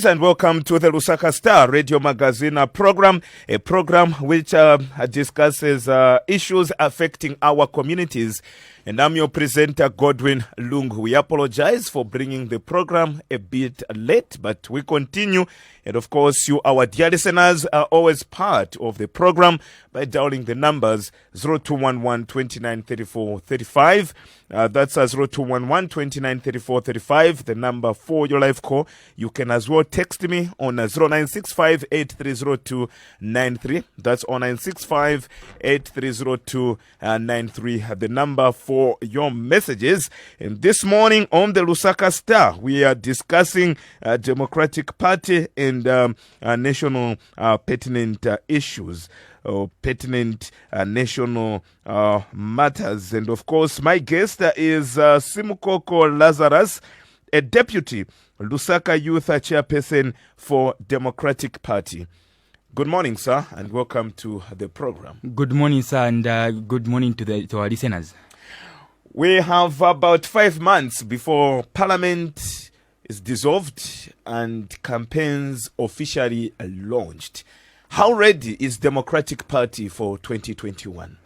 Greetings and welcome to the Lusaka Star Radio Magazine program, a program which discusses issues affecting our communities. And I'm your presenter, Godwin Lungu. We apologize for bringing the program a bit late, but we continue. And of course, you, our dear listeners, are always part of the program by dialing the numbers 0211 29 34 35. That's 0211 29 34 35, the number for your live call. You can as well text me on 0965 8302 93. That's 0965 8302 93, the number for your messages. And this morning on the Lusaka Star, we are discussing Democratic Party and national pertinent issues. Pertinent national matters. And of course, my guest is Simukoko Lazarous, a deputy Lusaka Youth Chairperson for Democratic Party. Good morning, sir, and welcome to the program. Good morning, sir, and good morning to our listeners. We have about 5 months before Parliament is dissolved and campaigns officially launched. How ready is Democratic Party for 2021?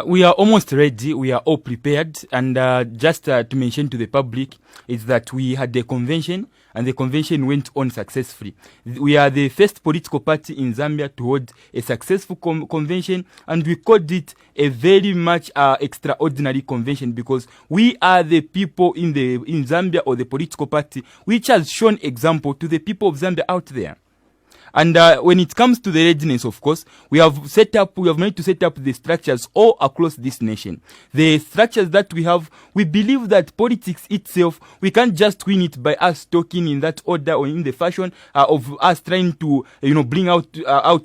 We are almost ready. We are all prepared. And just to mention to the public is that we had a convention and the convention went on successfully. We are the first political party in Zambia to hold a successful convention, and we called it a very much extraordinary convention because we are the people in Zambia, or the political party which has shown example to the people of Zambia out there. And when it comes to the readiness, of course, we have managed to set up the structures all across this nation. The structures that we have, we believe that politics itself, we can't just win it by us talking in that order or in the fashion of us trying to, bring out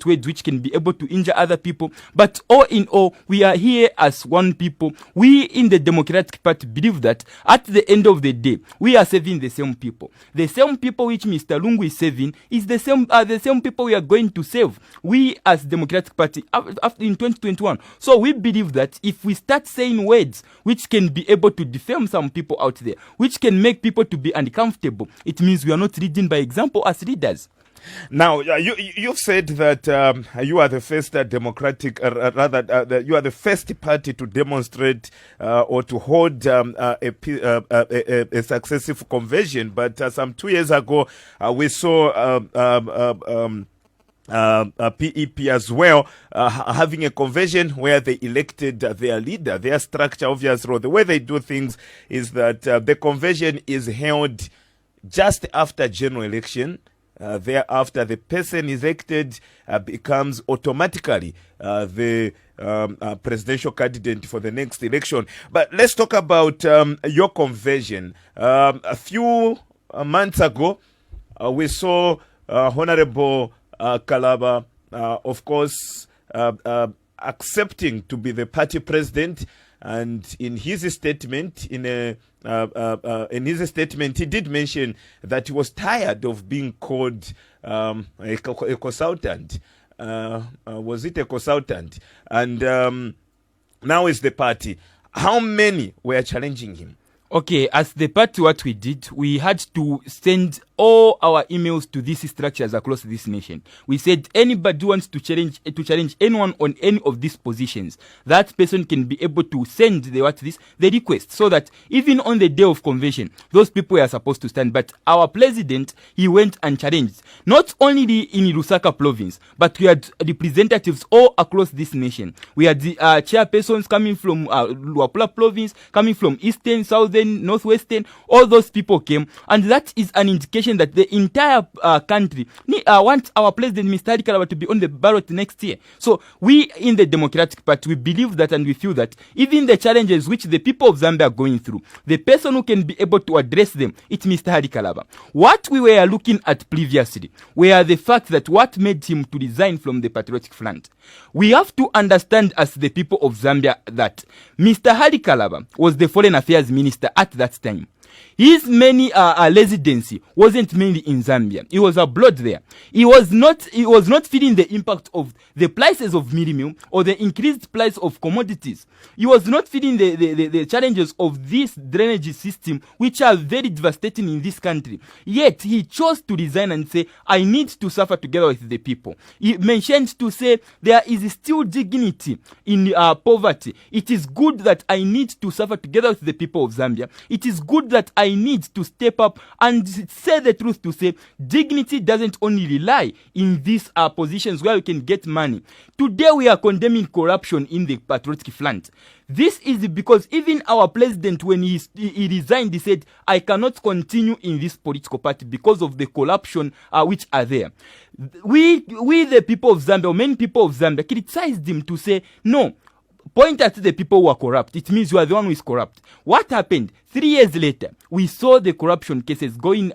words which can be able to injure other people. But all in all, we are here as one people. We in the Democratic Party believe that at the end of the day, we are serving the same people. The same people which Mr. Lungu is serving is the same people we are going to save, we as Democratic Party after in 2021. So we believe that if we start saying words which can be able to defame some people out there, which can make people to be uncomfortable, it means we are not leading by example as leaders. Now, you've said that you are the first you are the first party to demonstrate or to hold a successful convention. But some 2 years ago, we saw PEP as well having a convention where they elected their leader. Their structure, obviously, the way they do things is that the convention is held just after general election. Thereafter, the person elected becomes automatically the presidential candidate for the next election. But let's talk about your convention. A few months ago, we saw Honorable Kalaba, of course, accepting to be the party president. And in his statement, he did mention that he was tired of being called a consultant. Was it a consultant? And now is the party. How many were challenging him? Okay, as the party, what we did, we had to send all our emails to these structures across this nation. We said anybody who wants to challenge anyone on any of these positions, that person can be able to send the request, so that even on the day of convention, those people are supposed to stand. But our president, he went and challenged, not only in Lusaka province, but we had representatives all across this nation. We had the chairpersons coming from Luapula province, coming from Eastern, Southern, Northwestern. All those people came, and that is an indication that the entire country wants our president, Mr. Kalaba, to be on the ballot next year. So we in the Democratic Party, we believe that, and we feel that even the challenges which the people of Zambia are going through, the person who can be able to address them, it's Mr. Kalaba. What we were looking at previously were the fact that what made him to resign from the Patriotic Front. We have to understand as the people of Zambia that Mr. Kalaba was the Foreign Affairs Minister at that time. His many residency wasn't mainly in Zambia. He was abroad there. He was not feeling the impact of the prices of minimum or the increased price of commodities. He was not feeling the challenges of this drainage system, which are very devastating in this country. Yet he chose to resign and say, I need to suffer together with the people. He mentioned to say there is still dignity in poverty. It is good that I need to suffer together with the people of Zambia. It is good that I need to step up and say the truth, to say dignity doesn't only rely in these positions where you can get money. Today we are condemning corruption in the patriotic front. This is because even our president, when he resigned, he said, I cannot continue in this political party because of the corruption which are there. We the people of Zambia, or many people of Zambia, criticized him to say, no, point at the people who are corrupt. It means you are the one who is corrupt. What happened? 3 years later, we saw the corruption cases going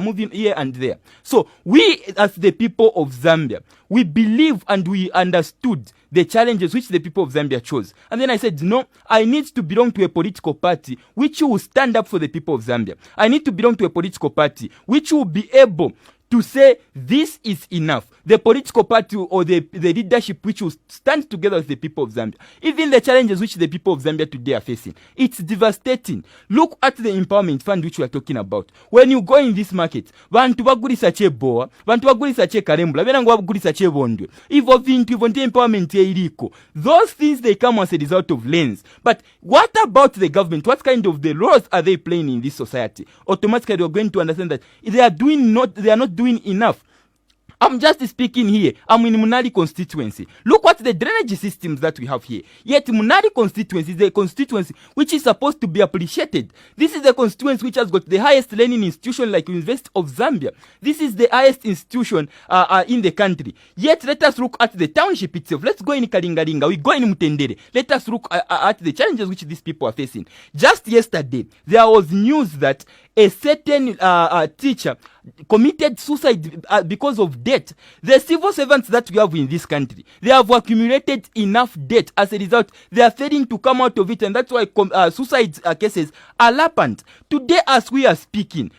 moving here and there. So we, as the people of Zambia, we believe and we understood the challenges which the people of Zambia chose. And then I said, no, I need to belong to a political party which will stand up for the people of Zambia. I need to belong to a political party which will be able to say this is enough. The political party or the leadership which will stand together with the people of Zambia. Even the challenges which the people of Zambia today are facing, it's devastating. Look at the empowerment fund which we are talking about. When you go in this market, bantu bagulisa cheboa, bantu bagulisa chekarembula, benangu bagulisa chebondwe. Ivo vintu, ivo nte empowerment ye iliko. Those things, they come as a result of lens. But what about the government? What kind of the roles are they playing in this society? Automatically, you're going to understand that they are not doing enough. I'm just speaking here. I'm in Munali constituency. Look what the drainage systems that we have here. Yet Munali constituency is a constituency which is supposed to be appreciated. This is a constituency which has got the highest learning institution like University of Zambia. This is the highest institution in the country. Yet let us look at the township itself. Let's go in Kalingalinga. We go in Mutendere. Let us look at the challenges which these people are facing. Just yesterday, there was news that a certain teacher committed suicide because of debt. The civil servants that we have in this country, they have accumulated enough debt. As a result, they are failing to come out of it, and that's why suicide cases are rampant. Today as we are speaking,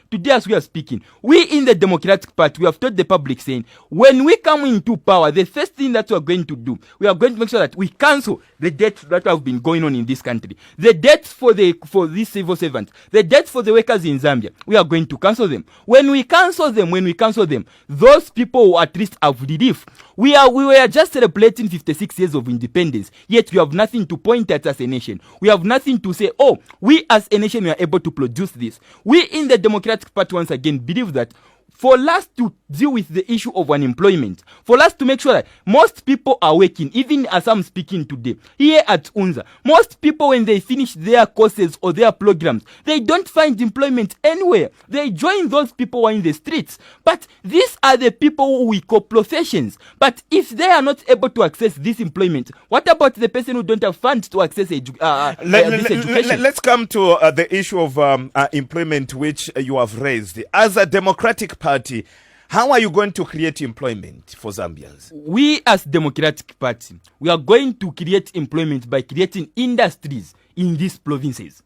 we in the Democratic Party, we have told the public saying, when we come into power, the first thing that we are going to do, we are going to make sure that we cancel the debts that have been going on in this country. The debts for these civil servants, the debts for the workers in Zambia, we are going to cancel them. When we cancel them, those people who at least have relief. We were just celebrating 56 years of independence, yet we have nothing to point at as a nation. We have nothing to say, oh, we as a nation, we are able to produce this. We in the Democratic Party, once again, believe that for us to deal with the issue of unemployment, for us to make sure that most people are working, even as I'm speaking today, here at UNZA, most people, when they finish their courses or their programs, they don't find employment anywhere. They join those people who are in the streets. But these are the people who we call professions. But if they are not able to access this employment, what about the person who don't have funds to access this education? Let's come to the issue of employment, which you have raised. As a Democratic Party, how are you going to create employment for Zambians? We as Democratic Party, we are going to create employment by creating industries in these provinces.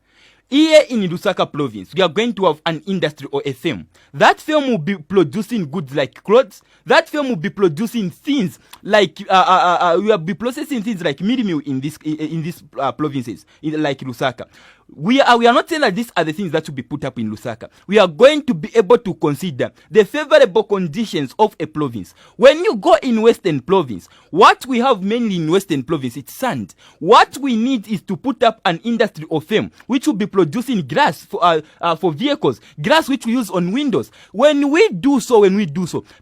Here in Lusaka province, we are going to have an industry or a firm. That firm will be producing goods like clothes. That firm will be producing things like we will be processing things like meat meal in these provinces, like Lusaka. We are not saying that these are the things that will be put up in Lusaka. We are going to be able to consider the favorable conditions of a province. When you go in Western Province, what we have mainly in Western Province, it's sand. What we need is to put up an industry or firm which will be producing grass for vehicles, grass which we use on windows. When we do so,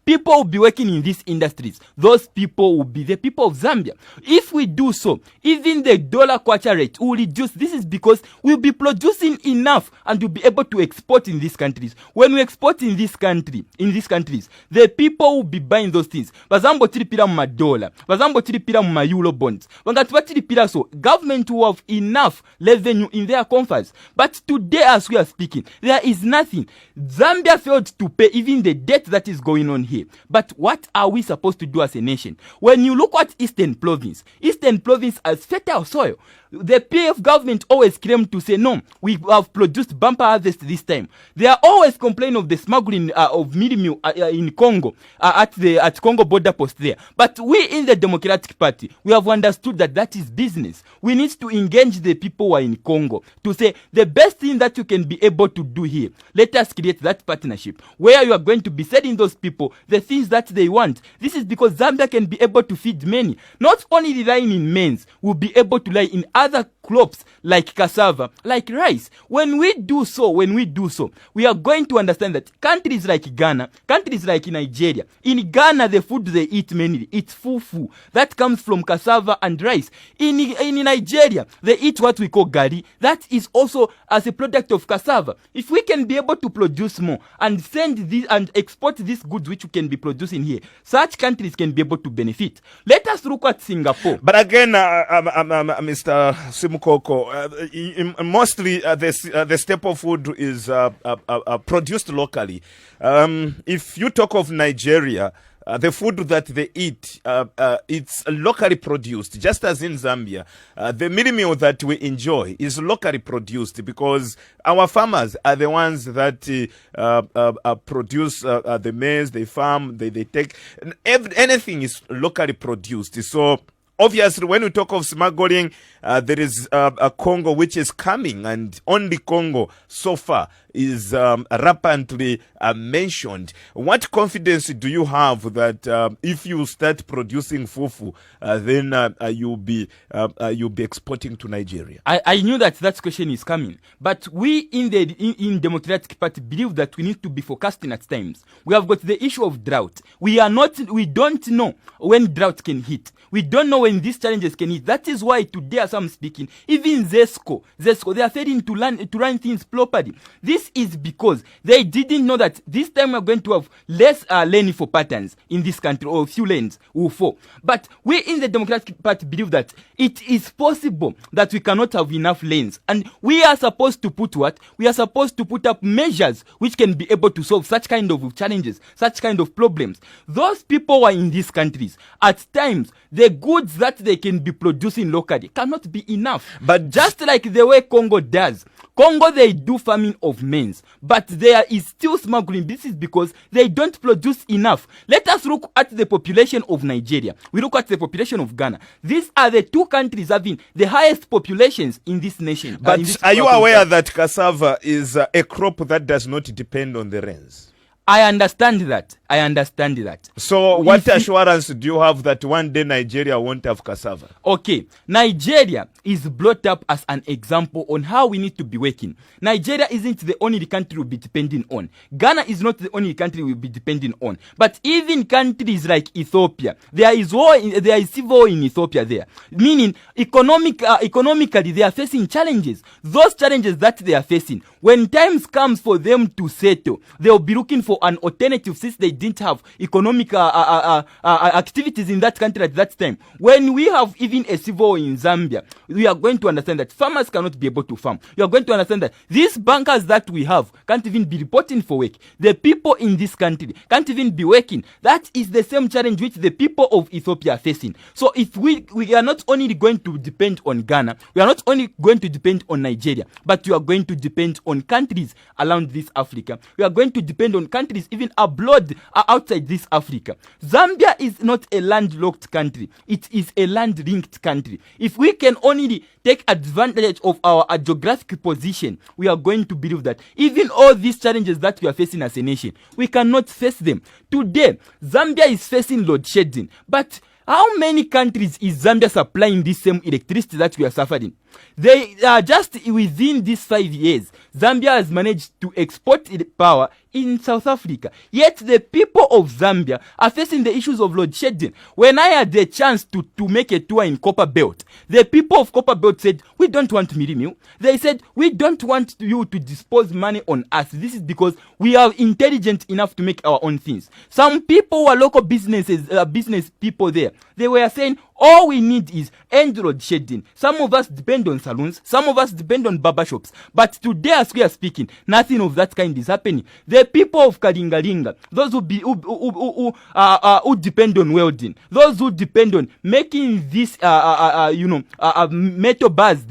people will be working in these industries. Those people will be the people of Zambia. If we do so, even the dollar kwacha rate will reduce. This is because we'll be producing enough and we'll be able to export in these countries. When we export in these countries, the people will be buying those things. Bazambo tilipira mu dollar, bazambo tilipira mu euro bonds. Wangatuba tilipira so, government will have enough revenue in their coffers. But today, as we are speaking, there is nothing. Zambia failed to pay even the debt that is going on here. But what are we supposed to do as a nation? When you look at Eastern Province has fertile soil. The PF government always claimed to say say, no, we have produced bumper harvest this time. They are always complaining of the smuggling of mealie meal in Congo, at Congo border post there. But we in the Democratic Party, we have understood that that is business. We need to engage the people who are in Congo to say the best thing that you can be able to do here, let us create that partnership where you are going to be selling those people the things that they want. This is because Zambia can be able to feed many. Not only relying in maize, we'll be able to rely in other crops like cassava, like rice. When we do so, we are going to understand that countries like Ghana, countries like Nigeria, in Ghana the food they eat mainly, it's fufu. That comes from cassava and rice. In Nigeria, they eat what we call gari. That is also as a product of cassava. If we can be able to produce more and send this and export these goods which we can be producing here, such countries can be able to benefit. Let us look at Singapore. But again, Mr. Simukoko, mostly the staple food is produced locally. If you talk of Nigeria, the food that they eat, it's locally produced, just as in Zambia. The mealie meal that we enjoy is locally produced because our farmers are the ones that produce the maize, they farm, they take. Anything is locally produced. So obviously, when we talk of smuggling, there is a Congo which is coming, and only Congo so far is rampantly mentioned. What confidence do you have that if you start producing fufu, then you'll be exporting to Nigeria? I knew that question is coming, but we in Democratic Party believe that we need to be forecasting at times. We have got the issue of drought. We don't know when drought can hit. We don't know when these challenges can hit. That is why today, as I'm speaking, even Zesco, they are failing to run things properly. This is because they didn't know that this time we're going to have less lane for patterns in this country, or few lanes will fall. But we in the Democratic Party believe that it is possible that we cannot have enough lanes, and we are supposed to put what? We are supposed to put up measures which can be able to solve such kind of challenges, such kind of problems. Those people who are in these countries, at times, the goods that they can be producing locally cannot be enough. But just like the way Congo does, Congo, they do farming of maize, but there is still smuggling. This is because they don't produce enough. Let us look at the population of Nigeria. We look at the population of Ghana. These are the two countries having the highest populations in this nation. But are you aware that cassava is a crop that does not depend on the rains? I understand that. So what assurance do you have that one day Nigeria won't have cassava? Okay, Nigeria is brought up as an example on how we need to be working. Nigeria isn't the only country we'll be depending on. Ghana is not the only country we'll be depending on. But even countries like Ethiopia, there is civil war in Ethiopia there. Meaning, economically, they are facing challenges. Those challenges that they are facing, when times comes for them to settle, they'll be looking for an alternative since they didn't have economic activities in that country at that time. When we have even a civil war in Zambia, we are going to understand that farmers cannot be able to farm. You are going to understand that these bankers that we have can't even be reporting for work. The people in this country can't even be working. That is the same challenge which the people of Ethiopia are facing. So if we are not only going to depend on Ghana, we are not only going to depend on Nigeria, but we are going to depend on countries around this Africa. We are going to depend on countries even abroad, outside this Africa. Zambia is not a landlocked country. It is a land-linked country. If we can only take advantage of our geographic position, we are going to believe that even all these challenges that we are facing as a nation, we cannot face them. Today, Zambia is facing load shedding, but how many countries is Zambia supplying this same electricity that we are suffering? They are just within these 5 years, Zambia has managed to export power in South Africa. Yet the people of Zambia are facing the issues of load shedding. When I had the chance to make a tour in Copper Belt, the people of Copper Belt said, we don't want mealie meal. They said, we don't want you to dispose money on us. This is because we are intelligent enough to make our own things. Some people who are local business people there, they were saying, All we need is end load shedding. Some of us depend on salons, some of us depend on barber shops. But today, as we are speaking, nothing of that kind is happening. The people of Kalingalinga, those who depend on welding, those who depend on making this, metal bars,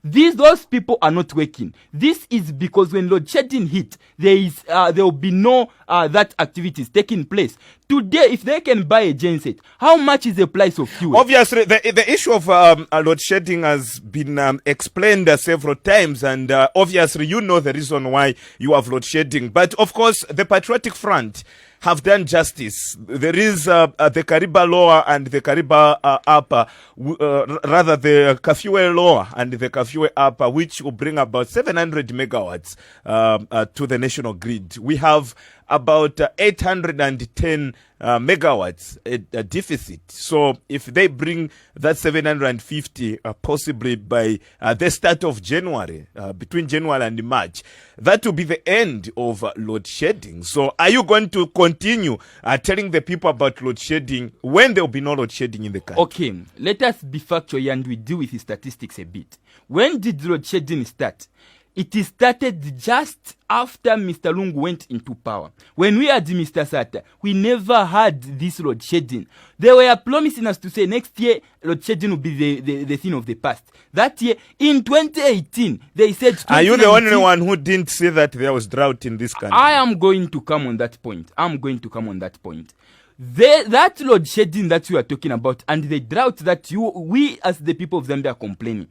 those people are not working. This is because when load shedding hit, there will be no that activities taking place. Today, if they can buy a genset, how much is the price of fuel? Obviously, the issue of load shedding has been explained several times, and obviously, you know the reason why you have load shedding. But of course, the Patriotic Front have done justice. There is the Kariba Lower and the Kariba Upper, rather the Kafue Lower and the Kafue Upper, which will bring about 700 megawatts to the national grid. We have about 810 megawatts deficit. So if they bring that 750 possibly by the start of January, between January and March, that will be the end of load shedding. So are you going to continue telling the people about load shedding when there will be no load shedding in the country? Okay, let us be factual and we deal with the statistics a bit. When did load shedding start? It started just after Mr. Lungu went into power. When we had Mr. Sata, we never had this load shedding. They were promising us to say next year load shedding will be the thing of the past. That year, in 2018, they said... Are you the only one who didn't say that there was drought in this country? I am going to come on that point. That load shedding that you are talking about and the drought that we as the people of Zambia are complaining.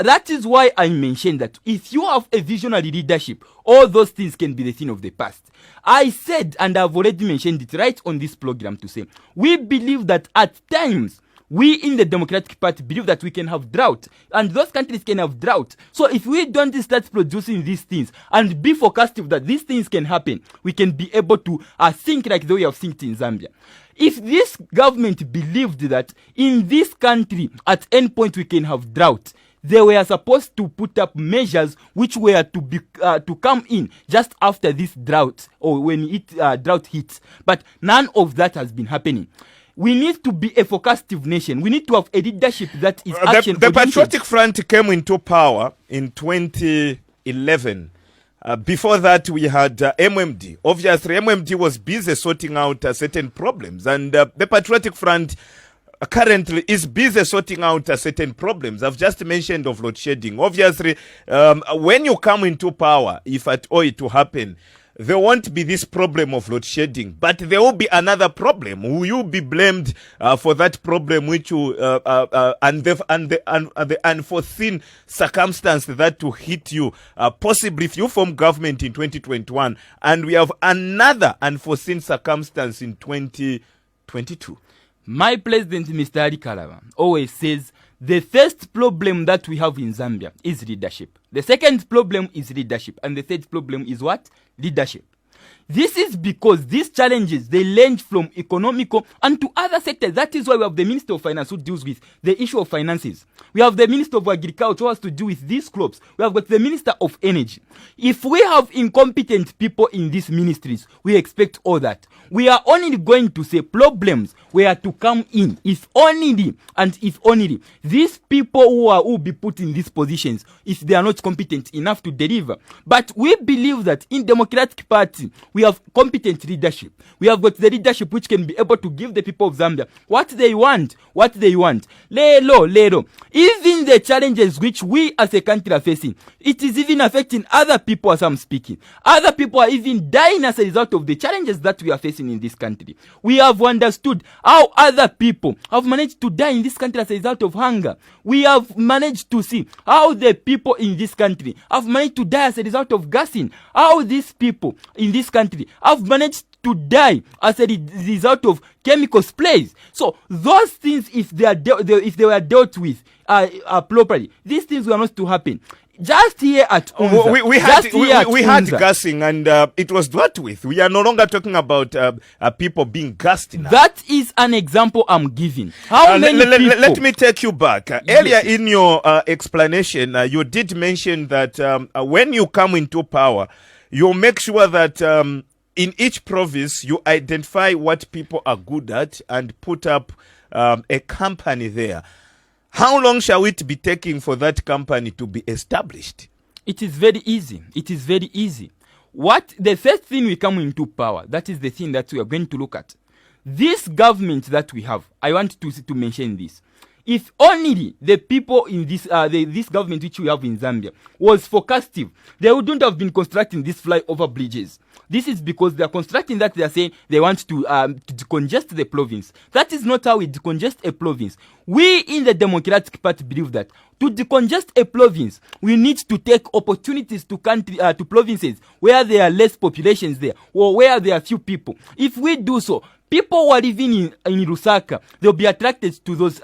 That is why I mentioned that if you have a visionary leadership, all those things can be the thing of the past. I said, and I've already mentioned it right on this program to say, we believe that at times, we in the Democratic Party believe that we can have drought and those countries can have drought. So if we don't start producing these things and be forecastive that these things can happen, we can be able to think like the way we have think in Zambia. If this government believed that in this country at any point we can have drought, they were supposed to put up measures which were to come in just after this drought or when drought hits. But none of that has been happening. We need to be a forecastive nation. We need to have a leadership that is action. The Patriotic Front came into power in 2011. Before that, we had MMD. Obviously, MMD was busy sorting out certain problems. And the Patriotic Front currently is busy sorting out certain problems. I've just mentioned of load shedding. Obviously, when you come into power, if at all it will happen, there won't be this problem of load shedding, but there will be another problem. Will you be blamed for that problem, which you and the unforeseen circumstance that will hit you? Possibly, if you form government in 2021, and we have another unforeseen circumstance in 2022. My president, Mr. Ali Kalaba, always says the first problem that we have in Zambia is leadership. The second problem is leadership. And the third problem is what? Leadership. This is because these challenges, they range from economical and to other sectors. That is why we have the Minister of Finance who deals with the issue of finances. We have the Minister of Agriculture who has to do with these crops. We have got the Minister of Energy. If we have incompetent people in these ministries, we expect all that. We are only going to say problems were to come in if only these people who will be put in these positions, if they are not competent enough to deliver. But we believe that in Democratic Party, we have competent leadership. We have got the leadership which can be able to give the people of Zambia what they want. Lero. Even the challenges which we as a country are facing, it is even affecting other people as I'm speaking. Other people are even dying as a result of the challenges that we are facing in this country. We have understood how other people have managed to die in this country as a result of hunger. We have managed to see how the people in this country have managed to die as a result of gassing. How these people in this country have managed to die as a result of chemical sprays. So those things, if they were dealt with properly, these things were not to happen. Just here at Unza, we had gassing and it was dealt with. We are no longer talking about people being gassed now. That is an example I'm giving. How many people... Let me take you back. Earlier in your explanation, you did mention that when you come into power, you make sure that in each province you identify what people are good at and put up a company there. How long shall it be taking for that company to be established? It is very easy. It is very easy. What the first thing we come into power, that is the thing that we are going to look at. This government that we have, I want to mention this. If only the people in this this government which we have in Zambia was forecastive, they wouldn't have been constructing these flyover bridges. This is because they are constructing that they are saying they want to decongest the province. That is not how we decongest a province. We in the Democratic Party believe that to decongest a province, we need to take opportunities to to provinces where there are less populations there or where there are few people. If we do so, people who are living in Lusaka, they'll be attracted to those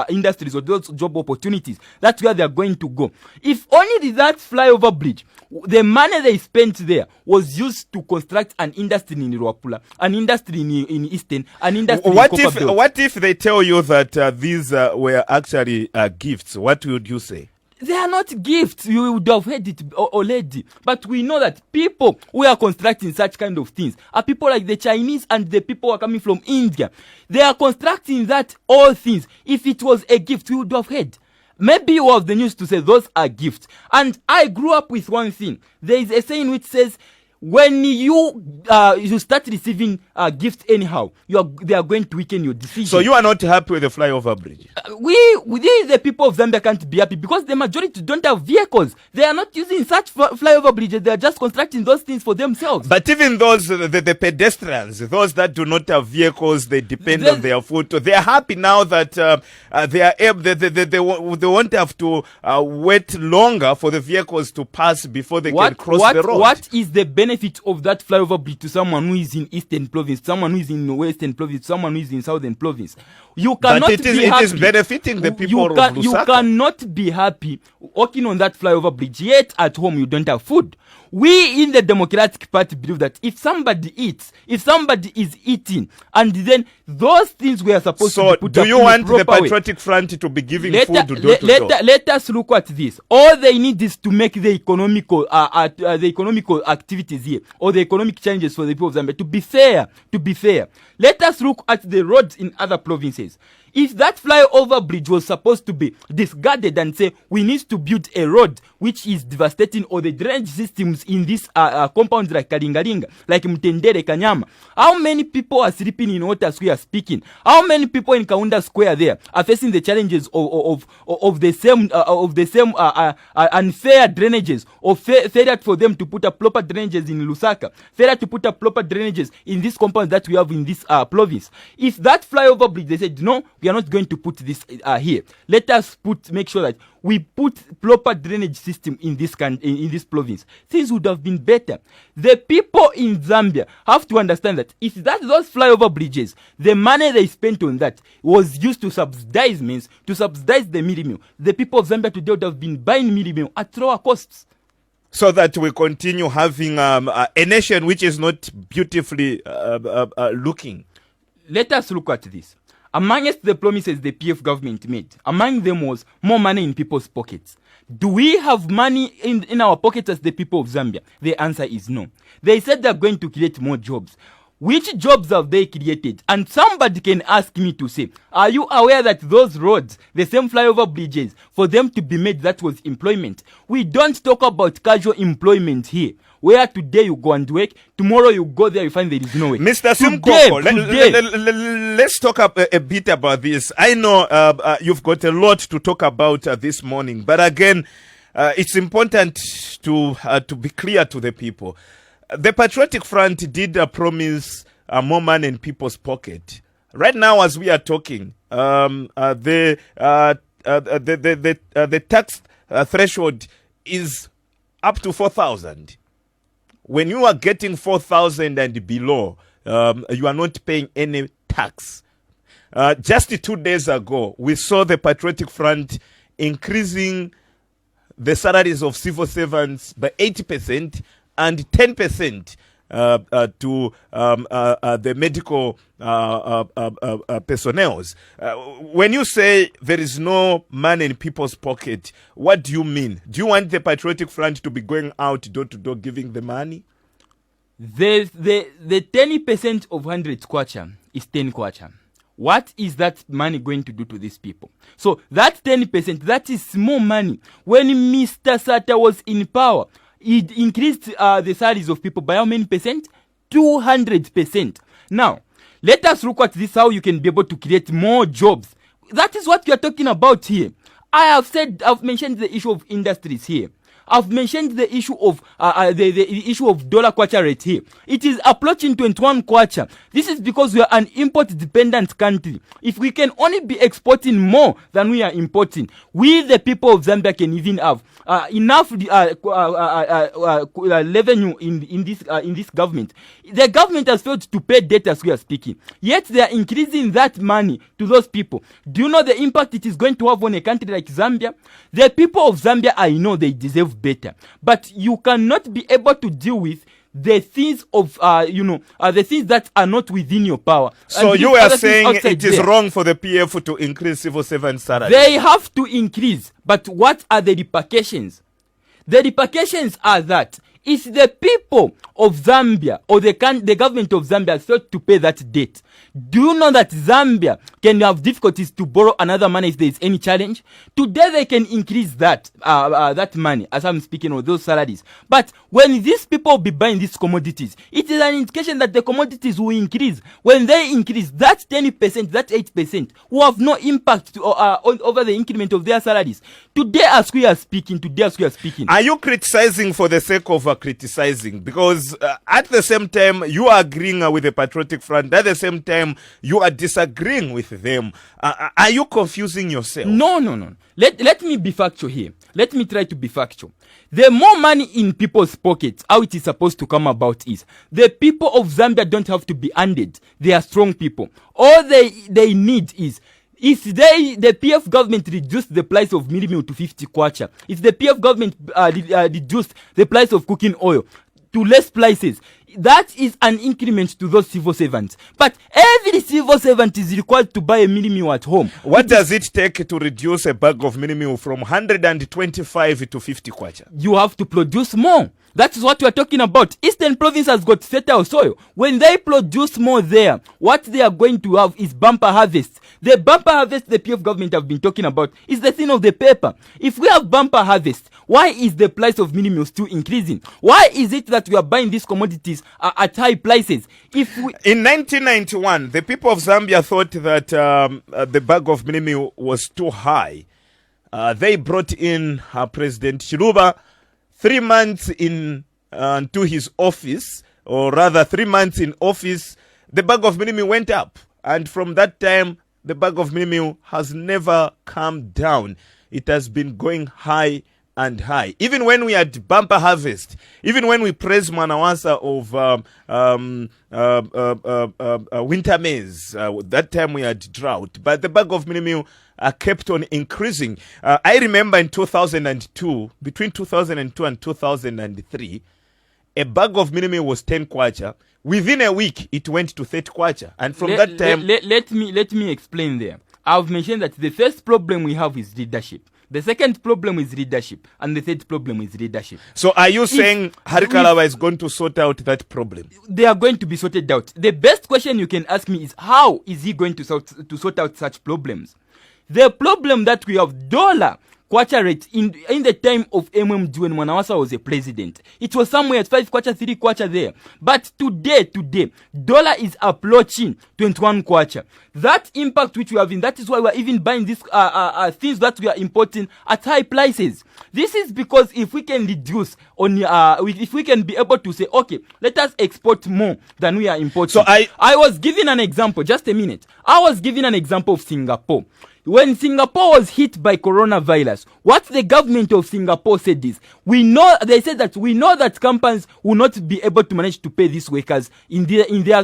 industries or those job opportunities. That's where they're going to go. If only that flyover bridge, the money they spent there was used to construct an industry in Ruapula, an industry in Eastern, an industry in Copperbelt. What if they tell you that these were actually gifts? What would you say? They are not gifts. You would have heard it already. But we know that people who are constructing such kind of things are people like the Chinese and the people who are coming from India. They are constructing that all things. If it was a gift, we would have heard. Maybe you have the news to say those are gifts. And I grew up with one thing. There is a saying which says, when you start receiving gifts anyhow, they are going to weaken your decision. So you are not happy with the flyover bridge? We the people of Zambia can't be happy because the majority don't have vehicles. They are not using such flyover bridges. They are just constructing those things for themselves. But even those, the pedestrians, those that do not have vehicles, they depend on their foot. They are happy now that they are able. They won't have to wait longer for the vehicles to pass before they can cross the road. What is the benefit of that flyover bridge to someone who is in Eastern Province, someone who is in Western Province, someone who is in Southern Province? You cannot but it is benefiting the people of Lusaka. You cannot be happy walking on that flyover bridge, yet at home you don't have food. We in the Democratic Party believe that if somebody eats, if somebody is eating, and then those things we are supposed to be put so do you want the Patriotic Front to be giving food to door to door? Let us look at this. All they need is to make the economical activities here, or the economic challenges for the people of Zambia to be fair. To be fair, let us look at the roads in other provinces. If that flyover bridge was supposed to be discarded and say we need to build a road which is devastating, or the drainage systems in these compounds like Kalingalinga, like Mtendere, Kanyama, how many people are sleeping in Water Square speaking? How many people in Kaunda Square there are facing the challenges of the same unfair drainages, or failure for them to put up proper drainages in Lusaka, failure to put up proper drainages in these compounds that we have in this province? If that flyover bridge, they said no, we are not going to put this here. Let us make sure that we put proper drainage system in this province. Things would have been better. The people in Zambia have to understand that if those flyover bridges, the money they spent on that was used to subsidize the meal meal, the people of Zambia today would have been buying meal meal at lower costs. So that we continue having a nation which is not beautifully looking. Let us look at this. Amongst the promises the PF government made, among them was more money in people's pockets. Do we have money in our pockets as the people of Zambia? The answer is no. They said they're going to create more jobs. Which jobs have they created? And somebody can ask me to say, are you aware that those roads, the same flyover bridges, for them to be made, that was employment? We don't talk about casual employment here, where today you go and work, tomorrow you go there, you find there is no work. Mr. Simukoko, let's talk a bit about this. I know you've got a lot to talk about this morning, but again, it's important to be clear to the people. The Patriotic Front did promise more money in people's pocket. Right now, as we are talking, the tax threshold is up to 4,000. When you are getting 4,000 and below, you are not paying any tax. Just 2 days ago, we saw the Patriotic Front increasing the salaries of civil servants by 80% and 10% to the medical personnel. When you say there is no money in people's pocket, what do you mean? Do you want the Patriotic Front to be going out door to door giving the money? The 10% of 100 kwacha is 10 kwacha. what is that money going to do to these people? So that 10%, that is small money. When Mr. Sata was in power, it increased the salaries of people by how many percent? 200%. Now, let us look at this, how you can be able to create more jobs. That is what we are talking about here. I've mentioned the issue of industries here. I've mentioned the issue of the issue of dollar kwacha rate here. It is approaching 21 kwacha. This is because we are an import-dependent country. If we can only be exporting more than we are importing, we, the people of Zambia, can even have enough revenue in this government. The government has failed to pay debt as we are speaking. Yet they are increasing that money to those people. Do you know the impact it is going to have on a country like Zambia? The people of Zambia, I know they deserve better, but you cannot be able to deal with the things of the things that are not within your power. So you are saying it is wrong for the PF to increase civil servant salaries? They have to increase, but what are the repercussions? The repercussions are that if the people of Zambia or the government of Zambia failed to pay that debt, do you know that Zambia can have difficulties to borrow another money if there is any challenge? Today they can increase that money, as I'm speaking of those salaries. But when these people be buying these commodities, it is an indication that the commodities will increase. When they increase, that 10%, that 8% will have no impact over the increment of their salaries. Today as we are speaking. Are you criticizing for the sake of criticizing? Because at the same time, you are agreeing with the Patriotic Front. At the same time, you are disagreeing with them. Are you confusing yourself? No. Let me be factual here. Let me try to be factual. The more money in people's pockets, how it is supposed to come about is the people of Zambia don't have to be handed. They are strong people. All they need is if the PF government reduced the price of meal meal to 50 kwacha, if the PF government reduced the price of cooking oil to less prices, that is an increment to those civil servants. But every civil servant is required to buy a mini meal at home. What does it take to reduce a bag of mini meal from 125 to 50 kwacha? You have to produce more. That is what we are talking about. Eastern Province has got fertile soil. When they produce more there, what they are going to have is bumper harvest. The bumper harvest the PF government have been talking about is the thing of the paper. If we have bumper harvest, why is the price of mini meal still increasing? Why is it that we are buying these commodities at high prices? In 1991, the people of Zambia thought that the bag of mini meal was too high. They brought in President Chiluba 3 months into his office, or rather 3 months in office. The bag of mini meal went up, and from that time, the bag of mini meal has never come down. It has been going high and high. Even when we had bumper harvest, even when we praised Manawasa of winter maize, that time we had drought, but the bag of mini meal kept on increasing. I remember in 2002, between 2002 and 2003, a bag of mini meal was 10 kwacha. Within a week, it went to 30 kwacha. And from that time... Let me explain there. I've mentioned that the first problem we have is leadership. The second problem is leadership. And the third problem is leadership. So are you saying Harikalawa is going to sort out that problem? They are going to be sorted out. The best question you can ask me is, how is he going to sort out such problems? The problem that we have dollar kwacha rate in the time of MMD when Manawasa was a president, it was somewhere at 5 kwacha, 3 kwacha there. But today, dollar is approaching 21 kwacha. That impact which we have in, that is why we are even buying these things that we are importing at high prices. This is because if we can reduce if we can be able to say, okay, let us export more than we are importing. So I was giving an example, just a minute. I was giving an example of Singapore. When Singapore was hit by coronavirus, what the government of Singapore said is, they said that we know that companies will not be able to manage to pay these workers in their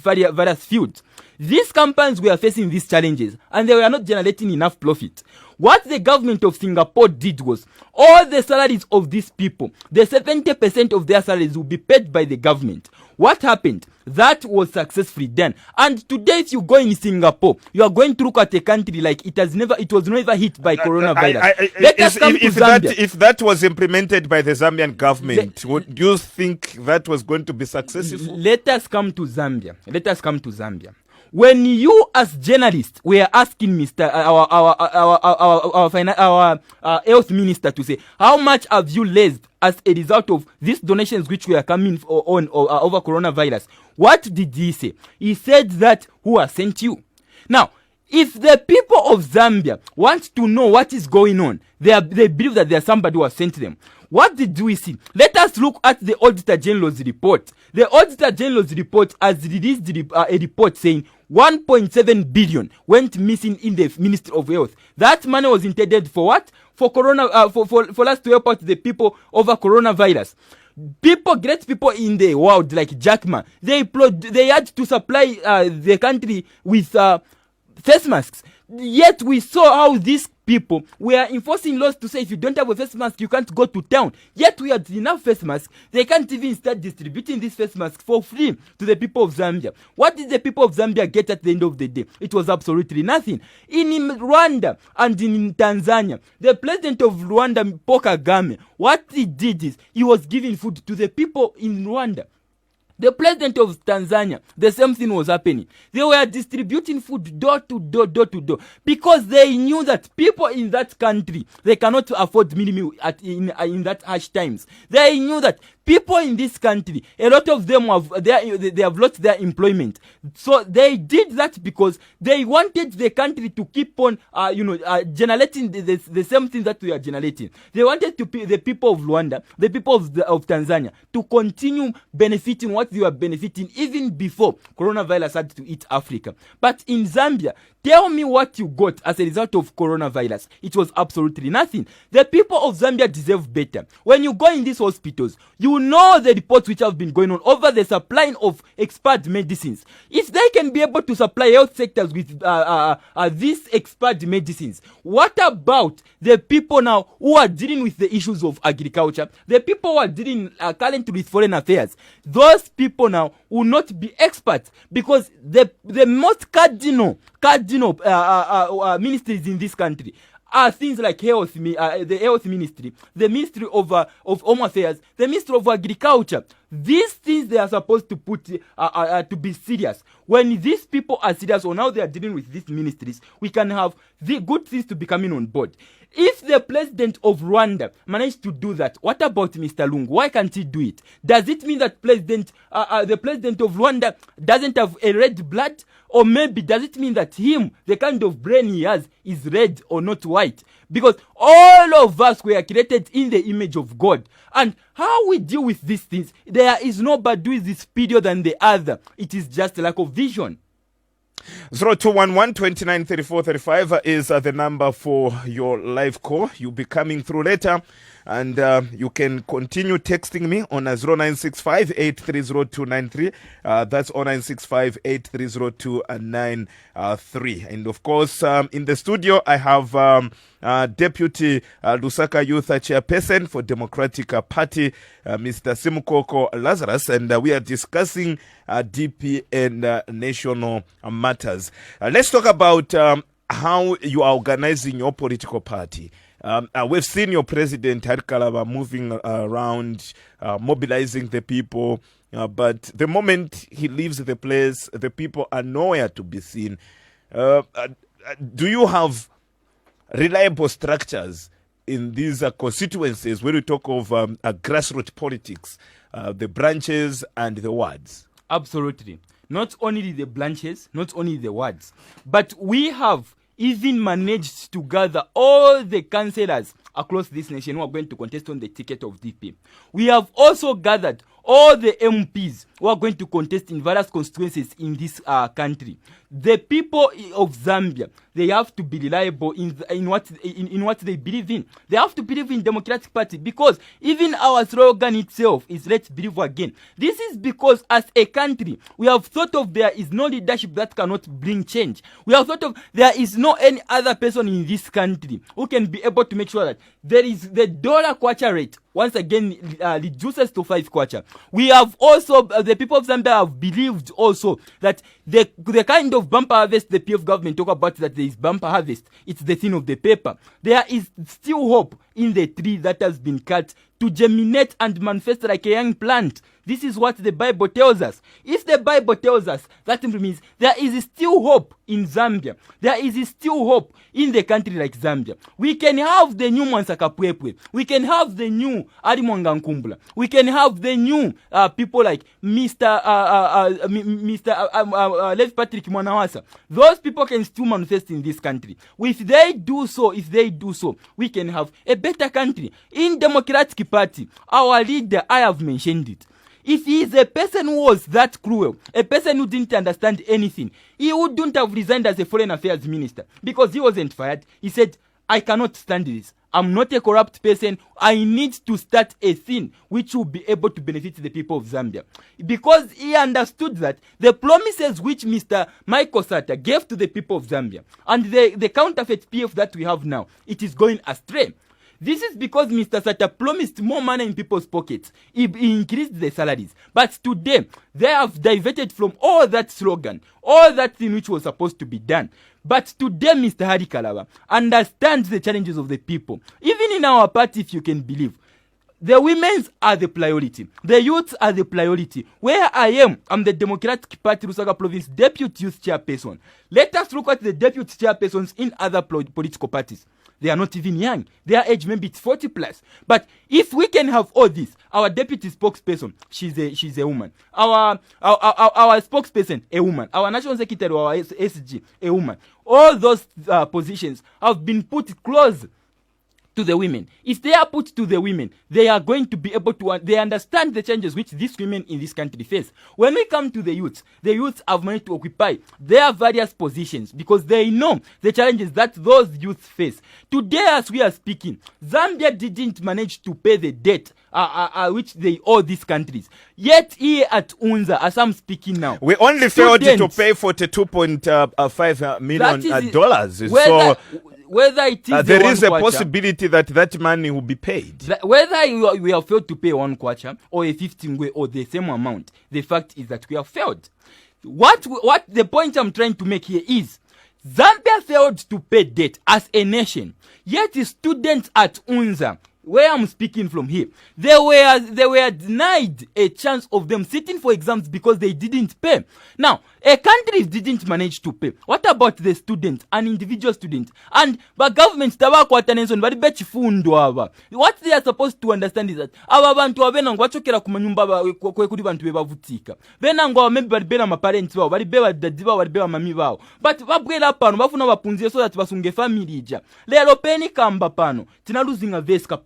various fields. These companies were facing these challenges and they were not generating enough profit. What the government of Singapore did was, all the salaries of these people, the 70% of their salaries will be paid by the government. What happened? That was successfully done. And today, if you go in Singapore, you are going to look at a country like it was never hit by coronavirus. Let us come to Zambia. If that was implemented by the Zambian government, would you think that was going to be successful? Let us come to Zambia. When you as journalists were asking Mr. Our health minister to say, how much have you raised as a result of these donations which were coming on over coronavirus? What did he say? He said that who has sent you? Now, if the people of Zambia want to know what is going on, they believe that there's somebody who has sent them. What did we see? Let us look at the Auditor General's report. The Auditor General's report has released a report saying 1.7 billion went missing in the Ministry of Health. That money was intended for what? For for us to help out the people over coronavirus. Great people in the world like Jack Ma, they had to supply the country with face masks. Yet we saw how these people were enforcing laws to say if you don't have a face mask, you can't go to town. Yet we had enough face masks. They can't even start distributing these face masks for free to the people of Zambia. What did the people of Zambia get at the end of the day? It was absolutely nothing. In Rwanda and in Tanzania, the president of Rwanda, Paul Kagame, what he did is he was giving food to the people in Rwanda. The president of Tanzania, the same thing was happening. They were distributing food door to door, because they knew that people in that country, they cannot afford minimum in that harsh times. They knew that people in this country, a lot of them they have lost their employment. So they did that because they wanted the country to keep on, generating the same thing that we are generating. They wanted the people of Rwanda, the people of Tanzania, to continue benefiting what they were benefiting even before coronavirus had to eat Africa. But in Zambia, tell me what you got as a result of coronavirus. It was absolutely nothing. The people of Zambia deserve better. When you go in these hospitals, you know the reports which have been going on over the supplying of expired medicines. If they can be able to supply health sectors with these expired medicines, what about the people now who are dealing with the issues of agriculture, the people who are dealing currently with foreign affairs? Those people now will not be experts, because the most cardinal ministries in this country are things like health, the health ministry, the ministry of home affairs, the ministry of agriculture. These things they are supposed to put to be serious. When these people are serious on how they are dealing with these ministries, we can have the good things to be coming on board. If the president of Rwanda managed to do that, what about Mr. Lungu? Why can't he do it? Does it mean that the president of Rwanda doesn't have a red blood? Or maybe does it mean that the kind of brain he has is red or not white? Because all of us were created in the image of God. And how we deal with these things, there is nobody who is superior than the other. It is just a lack of vision. 0211 29 34 35 is the number for your live call. You'll be coming through later, and you can continue texting me on 0965 830293. That's 0965 830293. And of course, in the studio, I have Deputy Lusaka Youth Chairperson for Democratic Party, Mr. Simukoko Lazarous, and we are discussing DP and national matters. Let's talk about how you are organizing your political party. We've seen your president, Harkalaba, moving around, mobilizing the people, but the moment he leaves the place, the people are nowhere to be seen. Do you have reliable structures in these constituencies when we talk of grassroots politics, the branches and the wards? Absolutely. Not only the branches, not only the wards, but we have even managed to gather all the councillors across this nation who are going to contest on the ticket of DP. We have also gathered all the MPs who are going to contest in various constituencies in this country. The people of Zambia, they have to be reliable in what they believe in. They have to believe in Democratic Party, because even our slogan itself is "Let's believe again." This is because as a country, we have thought of there is no leadership that cannot bring change. We have thought of there is no any other person in this country who can be able to make sure that there is the dollar kwacha rate once again reduces to 5 kwacha. We have also, the people of Zambia have believed also that the kind of bumper harvest the PF government talk about, that there is bumper harvest, it's the thing of the paper. There is still hope in the tree that has been cut to germinate and manifest like a young plant. This is what the Bible tells us. If the Bible tells us, that means there is still hope in Zambia. There is still hope in the country like Zambia. We can have the new Mwansakapwepwe. We can have the new Arimwanga Nkumbula. We can have the new people like Mr. Lev Patrick Mwanawasa. Those people can still manifest in this country. If they do so, we can have a better country. In Democratic Party, our leader, I have mentioned it. If he is a person who was that cruel, a person who didn't understand anything, he wouldn't have resigned as a foreign affairs minister because he wasn't fired. He said, I cannot stand this. I'm not a corrupt person. I need to start a thing which will be able to benefit the people of Zambia. Because he understood that the promises which Mr. Michael Sata gave to the people of Zambia and the counterfeit PF that we have now, it is going astray. This is because Mr. Sata promised more money in people's pockets. He increased the salaries. But today, they have diverted from all that slogan, all that thing which was supposed to be done. But today, Mr. Hari Kalaba understands the challenges of the people. Even in our party, if you can believe, the women are the priority. The youths are the priority. Where I'm the Democratic Party Lusaka Province Deputy Youth Chairperson. Let us look at the Deputy Chairpersons in other political parties. They are not even young. Their age maybe it's 40 plus. But if we can have all this, our deputy spokesperson, she's a woman. Our spokesperson, a woman. Our national secretary, our SG, a woman. All those positions have been put close to the women. If they are put to the women, they are going to be able to, they understand the changes which these women in this country face. When we come to the youths have managed to occupy their various positions because they know the challenges that those youths face. Today, as we are speaking, Zambia didn't manage to pay the debt which they owe these countries. Yet here at UNZA, as I'm speaking now, we only failed to pay $42.5 million dollars. Whether it is there is a possibility that money will be paid. Whether we have failed to pay one kwacha or a 15 way or the same amount, the fact is that we have failed. What the point I'm trying to make here is Zambia failed to pay debt as a nation. Yet the students at UNZA, where I'm speaking from here, they were denied a chance of them sitting for exams because they didn't pay. Now, a country didn't manage to pay. What about the student, an individual student? And the government, what they are supposed to understand is that aba bantu abena ngwachokera ku manyumba kuri bantu bebavutika. Bena ngo maybe bali bena ma parents babo, bali beba daddy babo, bali beba mami babo. But babwela pano bafuna bapunzire so that basunge family ja. Lero peni kamba pano. Tina losing a vespa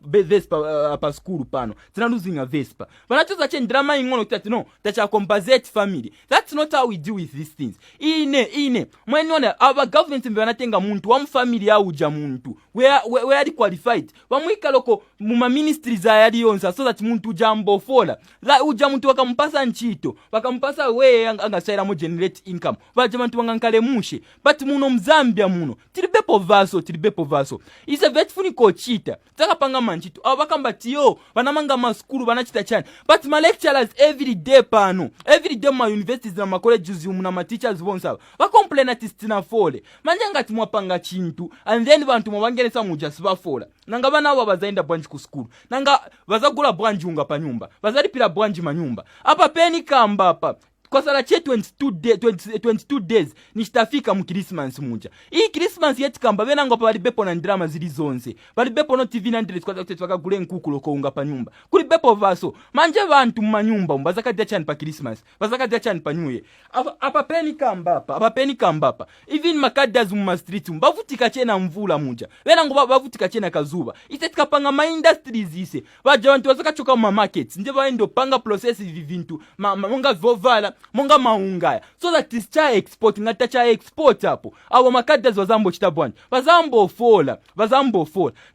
pa school pano. Tina losing a vespa. Banachoza change drama ingono kuti no, tacha compensate family. That's not how we do with these things. Ine mwenye our government mbanatenga muntu wa family ya uja muntu where are qualified bamwika loko mu ministries za yali yonsa so that muntu jambo fola la uja muntu wakampasa nchito wakampasa we angasaira mo generate income baje bantu bangankale mushe but muno mzambia muno tilibepo vaso is a vet funiko chita takapanga manchito abakamba tiyo banamanga maskulu banachita chani but my lecturers every day my universities na colleges na ma teachers bonsa ba complain ati stina fole manje ngati mwapanga chintu and then bantu mwabangelesa muja sibafola nanga bana abo bazaenda branch ku school nanga bazagula branch unga pa nyumba bazalipira branch manyumba apa peni kamba apa kwa sala che 22 days nishitafika mu Christmas muja. Hii Christmas yeti kamba bena ngo bali bepo na drama zili zonse. Bali bepo no TV 9 kwa kutetwaka gule nkuku loko unga pa nyumba. Kuli bepo vaso. Manje bantu mu manyumba mbazaka dia chani pa Christmas. Bazaka dia chani pa New Year. Apa peni kamba apa. Even makadas mu street mbavutika chena mvula muja. Bena ngo bavutika chena kazuba. Itetika panga ma industries ise. Baje bantu bazaka choka mu markets. Nje baendo panga process vivintu. Monga vovala monga maungaya so that is cha export ngata cha export hapo abo makadaz wazambo chitabwani wazambo fola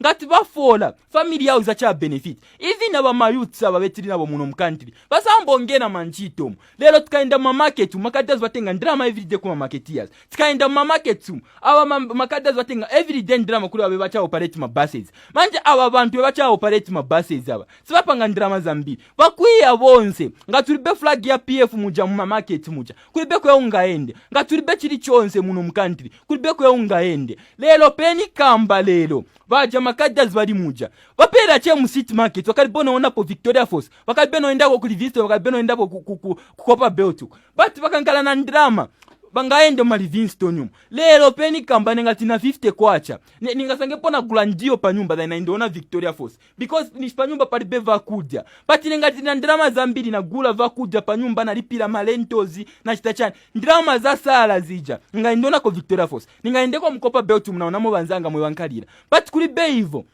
ngati bafola family yao za cha benefit even aba mayouth aba betiri nabo muno mkantri wazambo ngena manchito lero tukaenda ma market makadaz watenga drama every day kuma marketeers tukaenda ma market aba makadaz watenga every day drama kuli abe bacha operate ma buses manje aba bantu bacha operate ma buses aba sibapanga drama zambi bakwiya bonse ngati libe flag ya PF muja market muja kulibe kweungaende ngati ulibe chili chonse muno mu country kulibe kweungaende lero penikamba lero vaja makaddas vali muja vapera che mu city market wakalibona onapo Victoria Falls wakalibena endako ku Livingstone wakalibena endako ku Copper Belt but vakankala na drama bangaende mu Livingstone lero penikamba ngati na 50 kwacha ningasange pona gula ndio pa nyumba then ndaona Victoria Falls because ni pa nyumba pali beva kudya but ngati na drama za mbili na gula va kudya pa nyumba na lipira malentozi na chitachani drama za sala zija ngaindona ko Victoria Falls ningaendeko mu Copper Belt mnaona mo banzanga mwe wankalira but kuli be hivyo.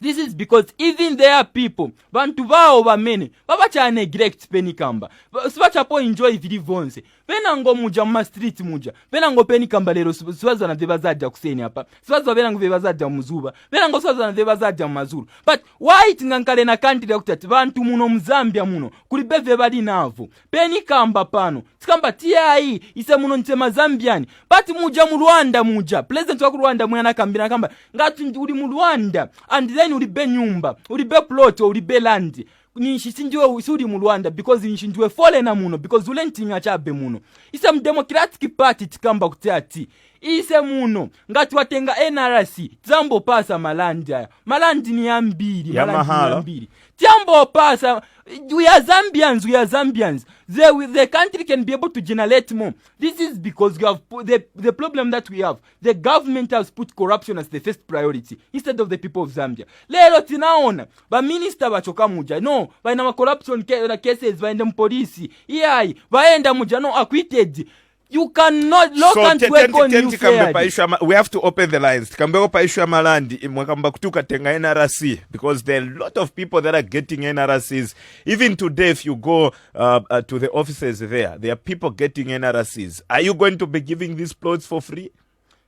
This is because even there people bantu bao bamene babacha neglect penikamba sibacha po enjoy vili vonse pena ngo muja mu street muja pena ngo penikamba lero sibaza na debazaja kuseni hapa sibaza pena ngo debazaja muzuba pena ngo sibaza na debazaja mazulu but why tingankale na country yakutati bantu muno mu Zambia muno kuli beve bali navo penikamba pano tikamba TI ise muno ntema Zambian but muja mu Rwanda muja president wa Rwanda mwana kambira kamba ngati uli mu Rwanda and then ulibe nyumba ulibe plot ulibe land nishisinjiwe usuri mu Rwanda because nishinjiwe foreigner muno because ulentinga chabe muno ise mu Democratic Party tikamba kutati ise muno ngati watenga NRC zambo pasa malandi ni ambiri malandi jambo pasa we are Zambians the country can be able to generate more. This is because you have the problem that we have, the government has put corruption as the first priority instead of the people of Zambia. Lero tinaona ba minister bachoka muja no baina ma corruption cases baenda polisi iyai baenda muja no acquitted. You cannot look and work on you fair. We have to open the lines. Kambeko paisha malandi mwakamba kutuka tenga NRC because there are a lot of people that are getting NRCs. Even today if you go to the offices there are people getting NRCs. Are you going to be giving these plots for free?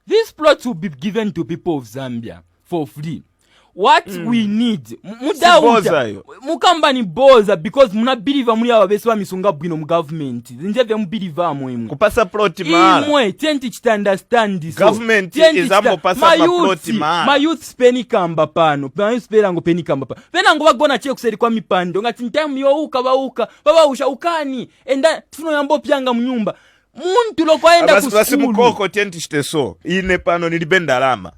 These plots will be given to people of Zambia for free. What we need mukamba ni boza because muna believe muri ababese ba misunga bwino mu government nje mu believe amwe kupasa plot mara imwe tenti chita understand so government is ambo pasa plot mara my youth speni kamba pano spera ngo peni kamba pa pena ngo bagona che kuseri kwa mipando ngati time yo uka baba usha ukani enda tuno yambo pyanga mu nyumba muntu lokwaenda ku school Simukoko tenti chite so ine pano nilibenda alama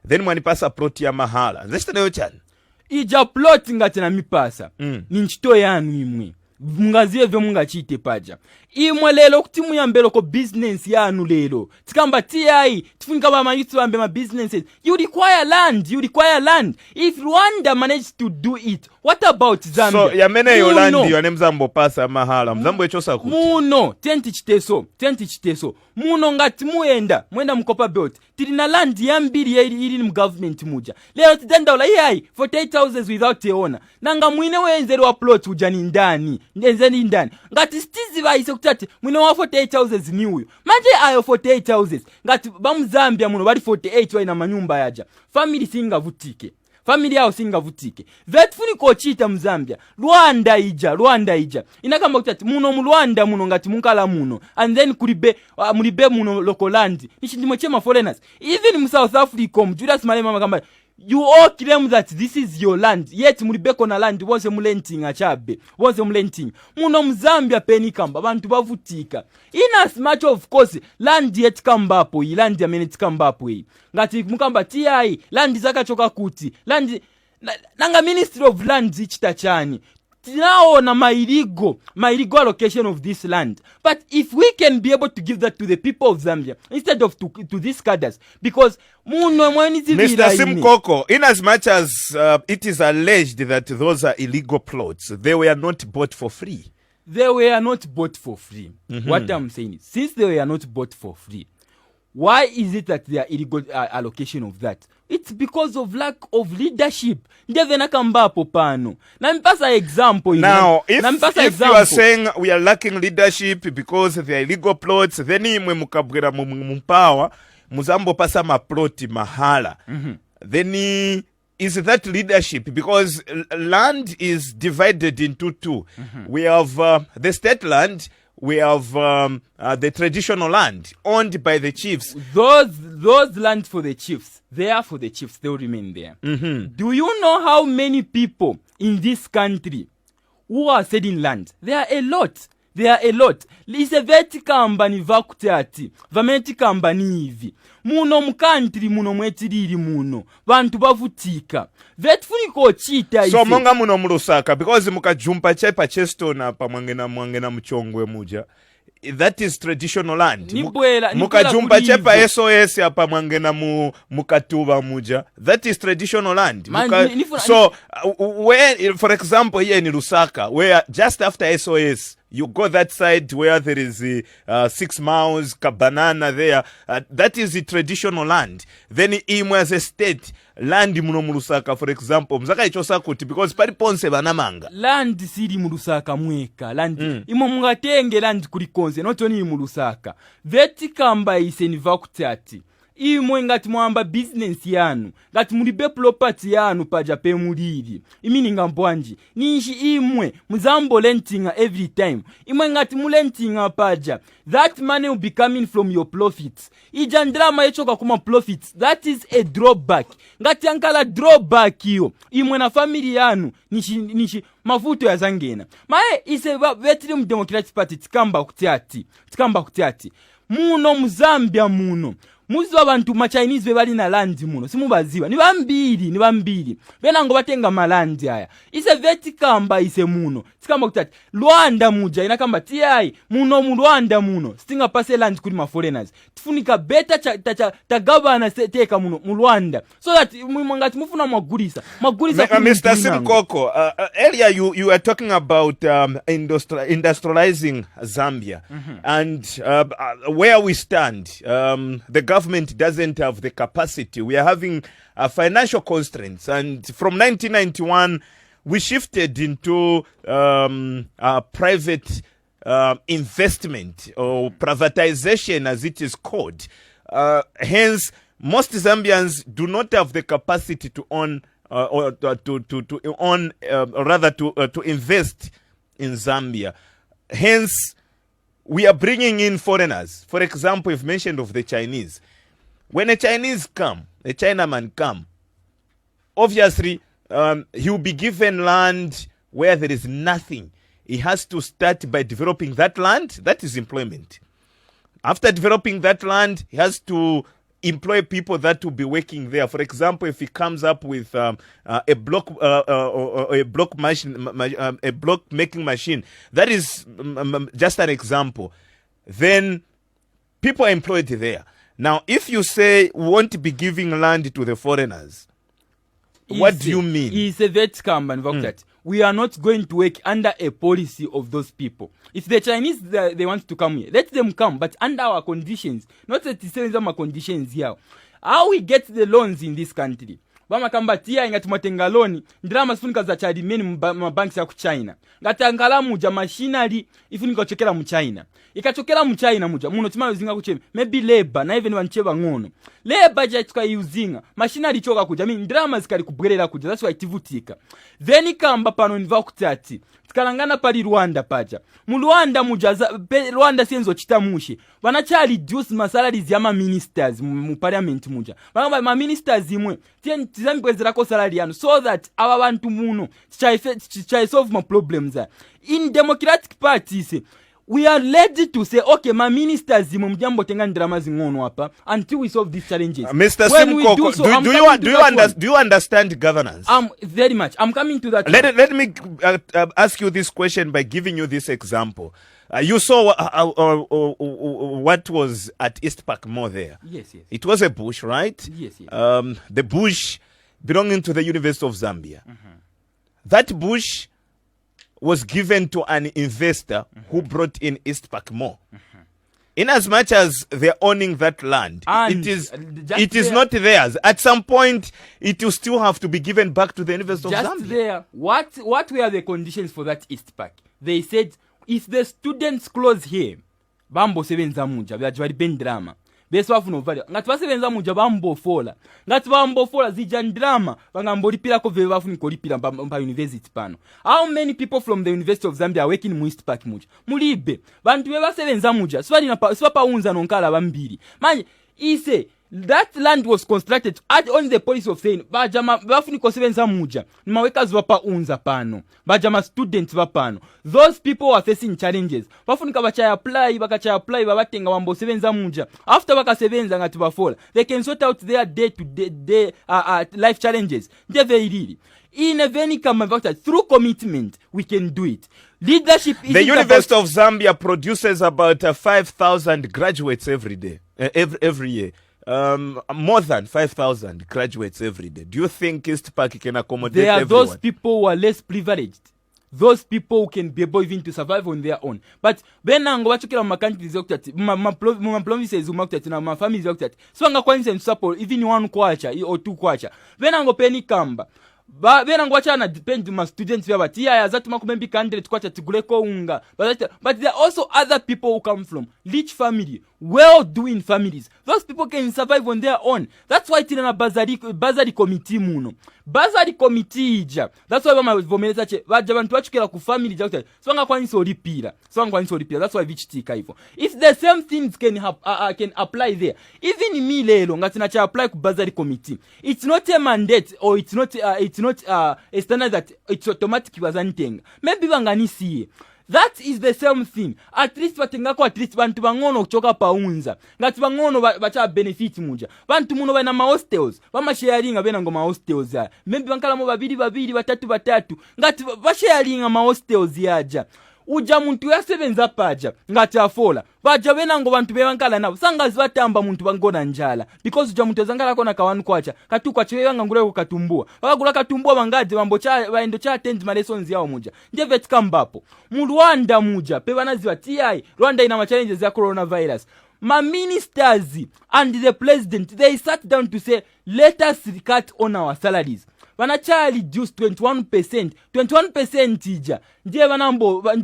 then mwanipasa plot ya mahala nzeshita nayo chani ija plot ngati na mipasa ni nchito yanu imwe mungaziye vyo mungachite paja imwe lelo kuti muyambelo ko business yanu lelo tikamba TI tifunika ba mayuthi bambe ma businesses you require land if Rwanda managed to do it what about Zambia so yamene yo land yo nemzambo pasa mahala mzambo echosa kuti muno tenti chiteso muno ngati mwenda mu Copper Belt tilina land yambiri ili mu government muja lero tidanda la yai 48,000 without a owner nanga mwine wenzeri wa plot ujani ndani ngati stizi baise kutati mwine wa 48,000 ni huyo manje ayo 48,000 ngati bamu Zambia muno bali 48 waina manyumba yaja family yao singavutike vetfuni kochita mu Zambia Rwanda ija inakamba kutati muno mu Rwanda muno ngati munkala muno and then mulibe muno local land nishindimo chema foreigners even mu South Africa mu Julius Malema kamba you all claim that this is your land yet mulibeko na land wonse mulenting achabe wonse mulenting muno mu Zambia penikamba bantu bavutika in as much of course land yet kambapo land ya minute kambapo ngati mukamba TI land zakachoka kuti land nanga Ministry of Land ichitachani now na my illegal allocation of this land. But if we can be able to give that to the people of Zambia instead of to these cadres, because Mr. Simukoko, in as much as it is alleged that those are illegal plots, they were not bought for free. They were not bought for free. What I'm saying is, since they were not bought for free, why is it that there are illegal allocation of that? It's because of lack of leadership. Ndeve kambapo pano. Na mpasa example. Now, if you are saying we are lacking leadership because they are illegal plots, then imwe mukabwera mumpawa, muzambo pasa maploti mahala. Then is that leadership? Because land is divided into two. We have the state land. We have the traditional land owned by the chiefs. Those land for the chiefs, they are for the chiefs. They will remain there. Do you know how many people in this country who are selling land? There are a lot. there are a lot. Lise vetikamba ni vakutati vametikamba ni hivi muno mukantri muno mwetiriri muno vantu bavutika vetfuniko chita so monga muno mulusaka because mukajumpa chepa chestona pa mwangena mchongwe muja. That is traditional land. Mukajumpa chepa SOS apa mwangena mukatuba muja. That is traditional land. So where, for example, here in Lusaka, where just after SOS you go that side where there is 6 miles kabanana there, that is the traditional land. Then imwe as a state land muno mulusaka, for example mzaka ichosa kuti because pari ponse banamanga land siri mulusaka mweka land imo mungatenge land kuri konse not only mulusaka vetikamba iseni vakutati imwe ngati mwamba business yanu ngati mulibe property yanu paja pe muliri imini ngambwanji ninji imwe muzambo rentinga every time imwe ngati mulentinga paja that money will be coming from your profits ijandrama yechoka kuma profits that is a drawback ngati ankala drawback yo imwe na family yanu nishi mafuto ya zangena mae ise vetiri mu Democratic Party tikamba kutiati muno muzambia muno muzi abantu ma Chinese bebali na land muno simubaziwa ni bambiri bena ngo batenga malandi aya ise vetikamba ise muno tikamba kutati Rwanda muja inakamba TI muno mu Rwanda muno stinga pase land kuli ma foreigners tifunika beta ta governor teka muno mu Rwanda so that mungati mufuna magurisa Mr. Simukoko, earlier you were talking about industrializing Zambia and where we stand, the government doesn't have the capacity. We are having financial constraints, and from 1991 we shifted into private investment or privatization as it is called. Hence most Zambians do not have the capacity to own or to invest in Zambia. Hence we are bringing in foreigners. For example, you've mentioned of the Chinese. When a Chinaman come, obviously he will be given land where there is nothing. He has to start by developing that land. That is employment. After developing that land, he has to employ people that will be working there. For example, if he comes up with a block making machine, that is just an example. Then people are employed there. Now, if you say we won't be giving land to the foreigners, what do you mean? It's a vet come and that we are not going to work under a policy of those people. If the Chinese they want to come here, let them come, but under our conditions, not that the conditions here. How we get the loans in this country? Bama kamba tia ingati matenga loni ndirama sifunika za chadimeni mabanks ya kuchina ngatangala muja machinery ifunika kuchokera mu China ikachokera mu China muja muno timalo zinga kucheme maybe labor na even wancheba ngono labor ja tukayiuzinga machinery choka kuja mimi ndirama zikali kubwerera kuja that's why tivutika then kamba pano niva kutati tikalangana pali Rwanda paja mu Rwanda muja Rwanda senzo chitamushe vanachali reduce masalaries ya ma ministers mu parliament muja banga ma ministers imwe tizamkwezera ko salary yanu so that aba bantu muno chai solve my problems in Democratic Party say we are ready to say okay my ministers mu mjambo tenga ndrama zingono hapa until we solve these challenges. Mr. Simukoko, do you understand governance? Very much. I'm coming to that. Let me ask you this question by giving you this example. You saw what was at East Park Mall there. Yes. It was a bush, right? Yes. The bush belonging to the University of Zambia. That bush was given to an investor who brought in East Park Mall. In as much as they're owning that land, it is not theirs. At some point, it will still have to be given back to the University of Zambia. There, what were the conditions for that East Park? They said, if the students close here, bambo sevenza muja, vyajwari bendrama. Beso afuno vali. Ngati basevenza muja bambo fola. Ngati bambo fola zijandrama, bangambo lipila ko veva afuni ko lipila mpa university pano. How many people from the University of Zambia are working mu East Park muja? Mulibe. Bantu beba sevenza muja. Swali pa unza nonkala bambiri. Manje ise That land was constructed on the policy of saying bajama bafuni kosebenza muja nimawekazi vapa unza pano bajama students vapano. Those people were facing challenges bafunika bachaya apply babatenga wambo sebenza muja after bakasebenza ngati bafola they can sort out their day to day life challenges. They very really in a very common factor through commitment we can do it. Leadership is the University of Zambia produces about 5,000 graduates every day every year. More than 5,000 graduates every day. Do you think East Park can accommodate there are everyone? Those people who are less privileged, those people who can be able even to survive on their own. But benango bachukira mu countries okutati mu provinces umakutati na ma families okutati so anga kwanza to support even one kwacha or two kwacha benango peni kamba benango wachana depend ma students vya bati ya zatu makumembi candidate kwacha tiguleko unga but there are also other people who come from rich family, well doing families. Those people can survive on their own. That's why tina na bazari committee muno bazari committee ija. That's why bamavumeleza che baje bantu bachukira ku family jakuta so anga kwanisa olipira that's why vichitika hivyo. If the same things can apply there, even me lelo ngati na cha apply ku bazari committee, it's not a mandate or it's not a standard that it's automatic bazanitenga maybe banganisiye. That is the same thing. At least batengako at least bantu bangono kuchoka paunza ngati bangono bacha benefit muja bantu muno bana ma hostels bama sharinga bena ngo ma hostels ya maybe bankala mo babiri batatu ngati ba sharinga ma hostels yaja uja muntu yasebenza paja ngati afola baja bena ngo bantu bebankala nabo sangazi batamba muntu bangona njala because uja muntu zangala kona kawanu kwacha katuka chewanga ngule ko katumbua bakagula katumbua bangaje bambo cha baendo cha attend ma lessons yao muja ndiye vetkambapo mu Rwanda muja pe banaziwa TI Rwanda ina ma challenges ya coronavirus. My ministers and the president, they sat down to say let us cut on our salaries. Wanacha reduce 21% ija ndiye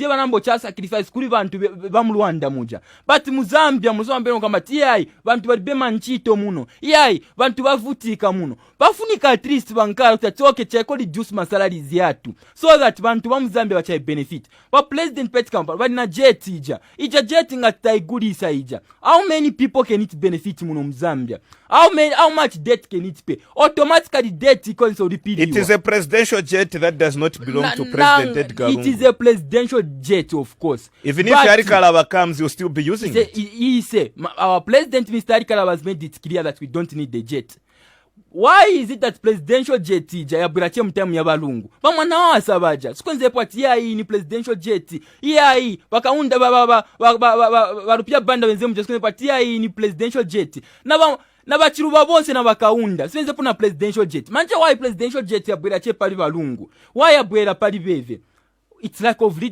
banambo cha sacrifice kuri bantu bamu Rwanda muja but mu Zambia muzambeno kama TI bantu balibema nchito muno yai bantu bavutika muno bafunika at least bankara utatoke cheko reduce my salaries yatu so that bantu bamu Zambia bacha benefit. But president pet company bali na jet ija jet ngata igulisa ija how many people can it benefit muno mu Zambia? How much debt can it pay? Automatically debt equals it is a presidential jet that does not belong to President Edgar Lungu. It is a presidential jet, of course. Even if Yari Kalaba comes, you'll still be using it. He say, our president, Mr. Yari Kalaba, has made it clear that we don't need the jet. Why is it that presidential jet ija ya burache mtemu ya balungu bamwana wasa baja sikonze pati ya hii ni presidential jet ya hii bakaunda barupia banda wenzemu sikonze pati ya hii ni presidential jet na bachiruba bonse na bakaunda sikonze puna presidential jet manje why presidential jet ya burache pali balungu why ya bwera pali beve? It's lack of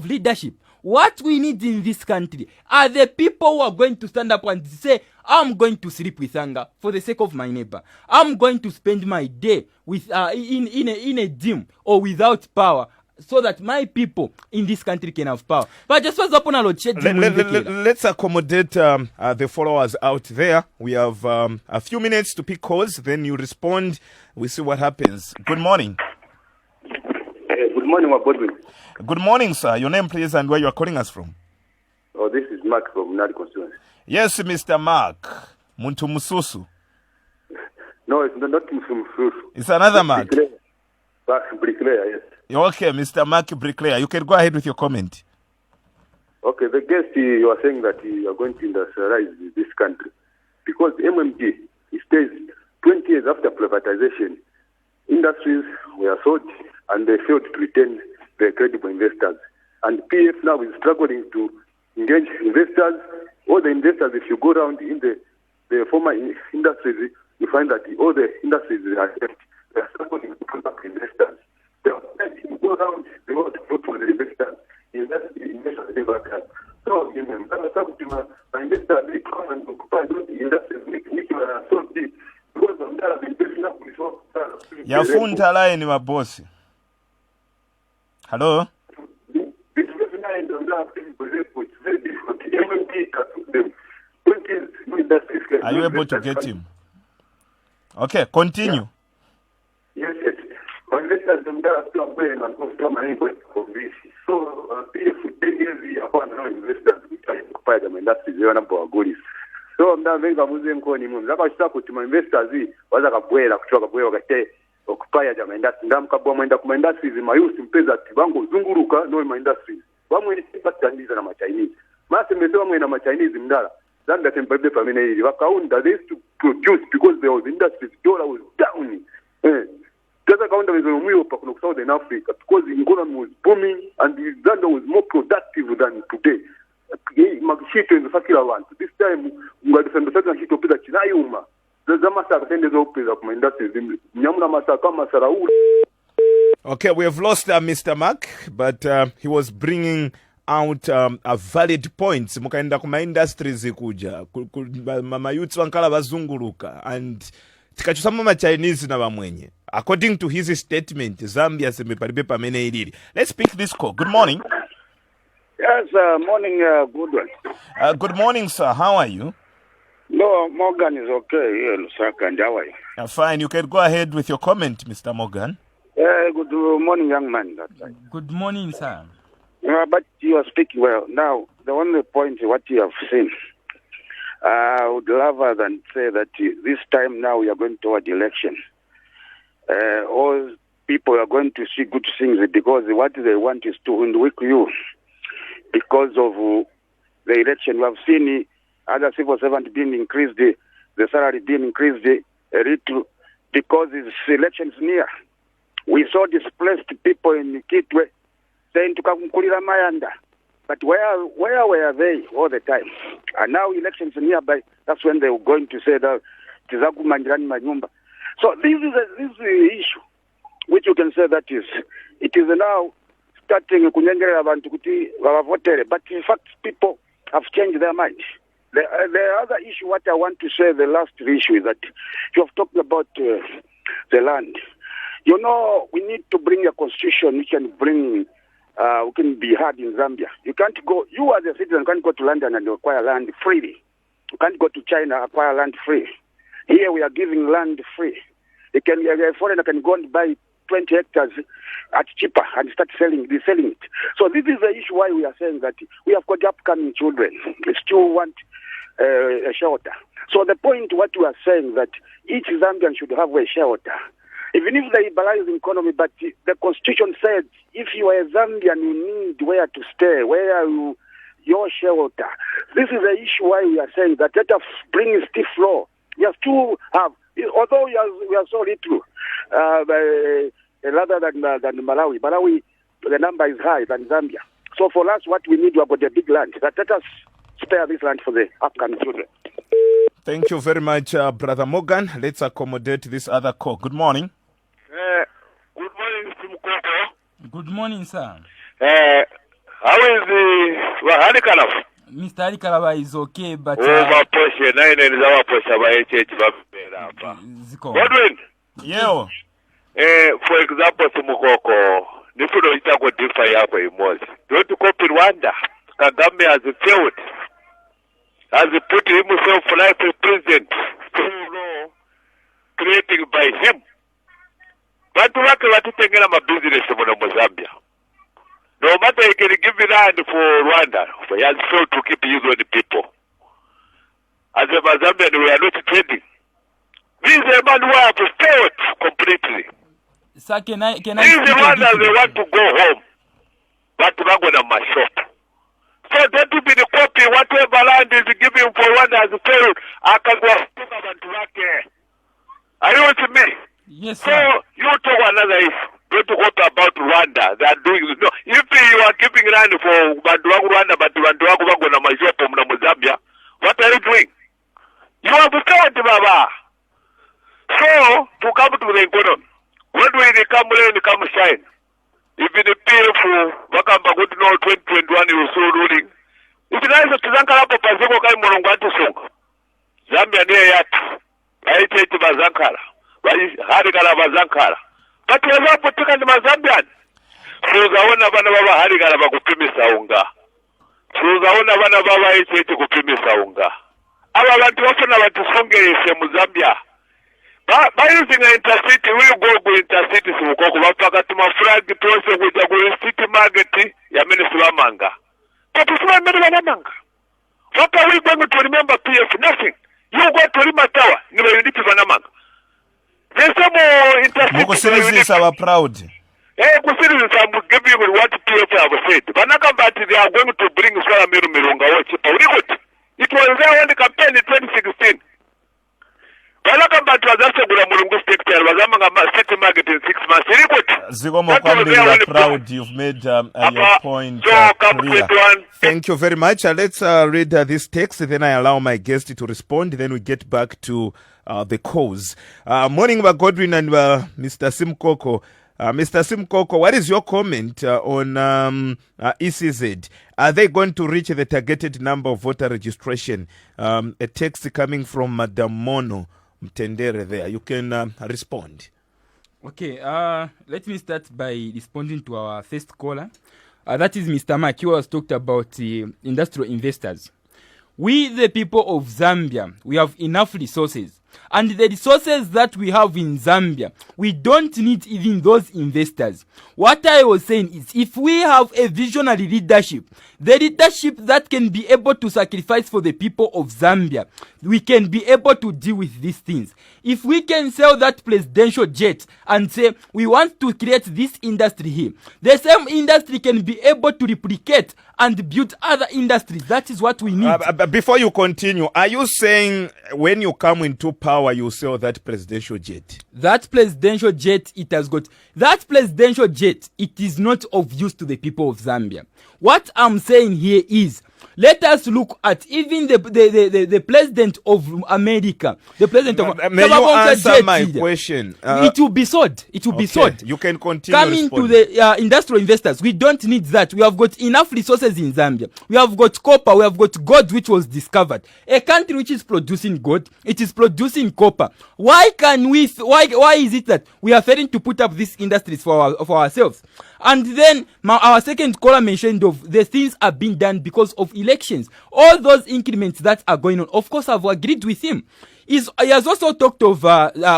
leadership. What we need in this country are the people who are going to stand up and say, I'm going to sleep with hunger for the sake of my neighbor. I'm going to spend my day with in a gym or without power so that my people in this country can have power. But just what's up on a let's accommodate the followers out there. We have a few minutes to pick calls, then you respond. We see what happens. Good morning. Good morning, my Godwin. Good morning, sir. Your name, please, and where you are calling us from. Oh, this is Mark from Nadi Constituency. Yes, Mr. Mark. Muntu Mususu. No, it's not Mususu. It's another Mark. Bricklayer, yes. Okay, Mr. Mark Bricklayer. You can go ahead with your comment. Okay, the guest, you are saying that you are going to industrialize this country. Because MMG, it stays 20 years after privatization, industries were sold and they failed to retain their credible investors. And PF now is struggling to engage investors. All the investors, if you go around in the former industries, you find that all the industries are left. They are struggling to put up investors. If you go around, they want to vote for the investors. Investors never can. So, my investors, they come and occupy those industries, which are so deep. Because of that, the investment is so Yafunta line wa boss. Hello? Are you able to get him? Okay, continue. Yes. So, PF 10 years upon no investors, which I occupy them, and that is the number of goodies. So mdavenga muze nkoni mu zaka chita kuti ma investors waza kabwela kutoka kabwela kate okupaya jama industry ndamkabwa mwenda kuma industries mayusi mpeza tibango zunguruka no ma industries bamwe ipatandiza na ma Chinese mase mbezo bamwe na ma Chinese mdala Zambia tempepe pamene ili wakaunda they used to produce because there was industries dollar was down Gaza kaunda wezo mwiyo pa kuno Southern Africa because the economy was booming and Zambia was more productive than today. Magishito nzifakira abantu. This time ngadefendo sasa nshito pesa chinayuma. Zama saka tende zo pesa kuma industries nyamuna masaka masaraula. Okay, we have lost Mr. Mark, but he was bringing out a valid points. Mukaenda kuma industries kuja. Mama youths wankala bazunguruka and tikachusama ma Chinese na bamwenye. According to his statement, Zambia semeparibe pamene ilili. Let's pick this call. Good morning. Yes, morning, good one. Good morning, sir. How are you? No, Morgan is okay here, Lusaka, and how are you? Fine. You can go ahead with your comment, Mr. Morgan. Good morning, young man. Good morning, sir. But you are speaking well. Now, the only point, what you have seen, I would rather than say that this time now we are going toward the election. All people are going to see good things because what they want is to windward you. Because of the election, we have seen other civil servants being increased, the salary being increased a little because the elections near. We saw displaced people in Kitwe saying to Kakumkulira Mayanda. But where were they all the time? And now elections nearby, that's when they were going to say that Tizaku Manjirani Manyumba. So this is the issue, which you can say that it is now starting kunyengera abantu kuti vavotere, but in fact people have changed their mind. The other issue, what I want to say, the last issue is that you have talked about the land. You know, we need to bring a constitution which can bring, we can be heard in Zambia. You can't go, you as a citizen can't go to London and acquire land freely. You can't go to China, acquire land free. Here we are giving land free. A foreigner can go and buy 20 hectares at cheaper and start selling it. So this is the issue why we are saying that we have got upcoming children. They still want a shelter. So the point what we are saying that each Zambian should have a shelter. Even if they liberalize the economy, but the constitution said if you are a Zambian, you need where to stay, your shelter. This is the issue why we are saying that let us bring a stiff law. We have to have, although we are so little, rather than Malawi. Malawi, the number is high than Zambia. So for us, what we need, we have got a big land. That let us spare this land for the upcoming children. Thank you very much, Brother Morgan. Let's accommodate this other call. Good morning. Good morning, Simukoko. Good morning, sir. How is the Harikalaf? Mr. Harikalaba is okay, but... Poshe, 9 is our Poshe by HH. Godwin? Yeah. For example, Simukoko, Nifudo Itako Difa Yako Imozi. Don't you copy Rwanda? Kagame has failed. Has put himself like a president created by him. But what to take a business in Mozambique? No matter he can give it land for Rwanda, he has failed to keep using the people. As a Mozambian, we are not trading. This is a man who has failed completely. Sir, can I? This is the one that they want to go home, but we're going to mash up. So that will be the copy. Whatever land is given for Rwanda has failed. I can go to work. Are you with me? Yes, so sir. You talk another issue. Don't talk about Rwanda. They are doing no. If you are giving land for Rwanda, but Rwanda is going to mash up from Zambia, what are you doing? You have failed, Baba. So to come to the economy. When we come rain, come shine. Even the beautiful Wakamba good no 2021 you so ruling. If it is to Zankara Paziko Kai Morongatu Song. Zambia near yet. I take to Bazankara. Harigala Bazankara. But we have put to Mazambian. So the one of Anava Harigala Kupimisaunga. So the one of Anava is to Kupimisaunga. Our land was never to Songa Muzambia. By using an intercity, we will go intercity Simukoko, Wakatuma flag, the process with the city market, Yaminisula Manga. But it's not Manga. What are we going to remember PF? Nothing. You go to Rimatawa, Nibayunipi Vanamanga. There's some more interesting. Mukusirizisa our proud. Kusirizisa, I'm giving you what PF have said. Vanakambati, they are going to bring Swala Miru Mirunga. It was there when the campaign in 2016. Vanakambati was also going to Murungu State, was among a city market in 6 months. Zigomo Kwambi, you are proud. You've made your point clear. Thank you very much. Let's read this text, then I allow my guest to respond, then we get back to the cause. Morning, Godwin and Mr. Simukoko. Mr. Simukoko, what is your comment on ECZ? Are they going to reach the targeted number of voter registration? A text coming from Madam Mono Mtendere there. You can respond. Okay, let me start by responding to our first caller. That is Mr. Mark. He was talked about industrial investors. We, the people of Zambia, we have enough resources. And the resources that we have in Zambia, we don't need even those investors. What I was saying is, if we have a visionary leadership, the leadership that can be able to sacrifice for the people of Zambia, we can be able to deal with these things. If we can sell that presidential jet and say, we want to create this industry here, the same industry can be able to replicate and build other industries. That is what we need. Before you continue, are you saying when you come into power, you sell that presidential jet? That presidential jet, it has got... That presidential jet, it is not of use to the people of Zambia. What I'm saying here is, let us look at even the president of America. The president of... May you answer my question? It will be sold. It will be sold. You can continue. Coming to the industrial investors, we don't need that. We have got enough resources in Zambia. We have got copper. We have got gold, which was discovered. A country which is producing gold, it is producing copper. Why can we... Why is it that we are failing to put up these industries for ourselves? And then our second caller mentioned of the things are being done because of elections. All those increments that are going on, of course, I've agreed with him. He has also talked of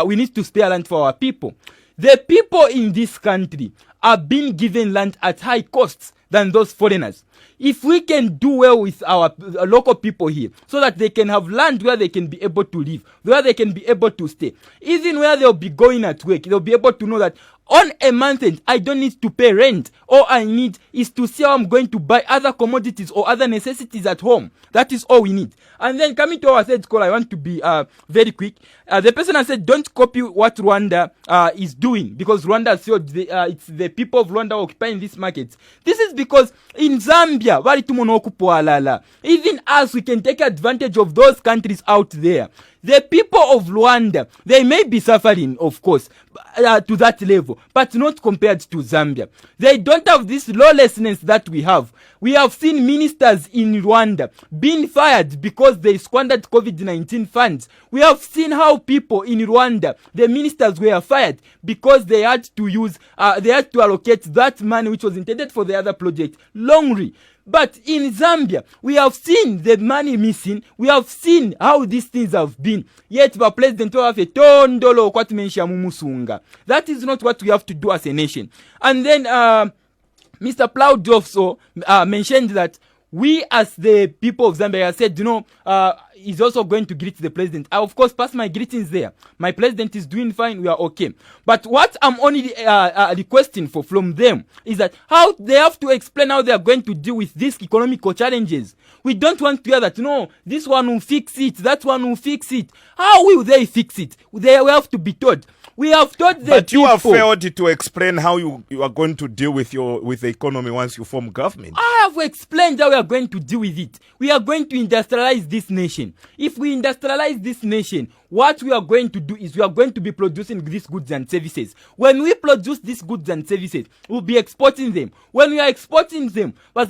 we need to spare land for our people. The people in this country are being given land at high costs than those foreigners. If we can do well with our local people here, so that they can have land where they can be able to live, where they can be able to stay, even where they'll be going at work, they'll be able to know that on a month end, I don't need to pay rent. All I need is to see how I'm going to buy other commodities or other necessities at home. That is all we need. And then coming to our third call, I want to be very quick. The person has said, don't copy what Rwanda is doing, because Rwanda it's the people of Rwanda occupying these markets. This is because in Zambia, even us, we can take advantage of those countries out there. The people of Rwanda, they may be suffering, of course, to that level, but not compared to Zambia. They don't have this lawlessness that we have. We have seen ministers in Rwanda being fired because they squandered COVID-19 funds. We have seen how people in Rwanda, the ministers were fired because they had to allocate that money which was intended for the other project, Longry. But in Zambia, we have seen the money missing. We have seen how these things have been. Yet, the president will have a tondolo kwatumenisha mumusunga. That is not what we have to do as a nation. And then, Mr. Ploud also mentioned that we as the people of Zambia said, is also going to greet the president. I, of course, pass my greetings there. My president is doing fine. We are okay. But what I'm only requesting from them is that how they have to explain how they are going to deal with these economical challenges. We don't want to hear that, this one will fix it, that one will fix it. How will they fix it? They will have to be told. We have told the But you have failed to explain how you are going to deal with the economy once you form government. I have explained how we are going to deal with it. We are going to industrialize this nation. If we industrialize this nation, what we are going to do is we are going to be producing these goods and services. When we produce these goods and services, we'll be exporting them. When we are exporting them, how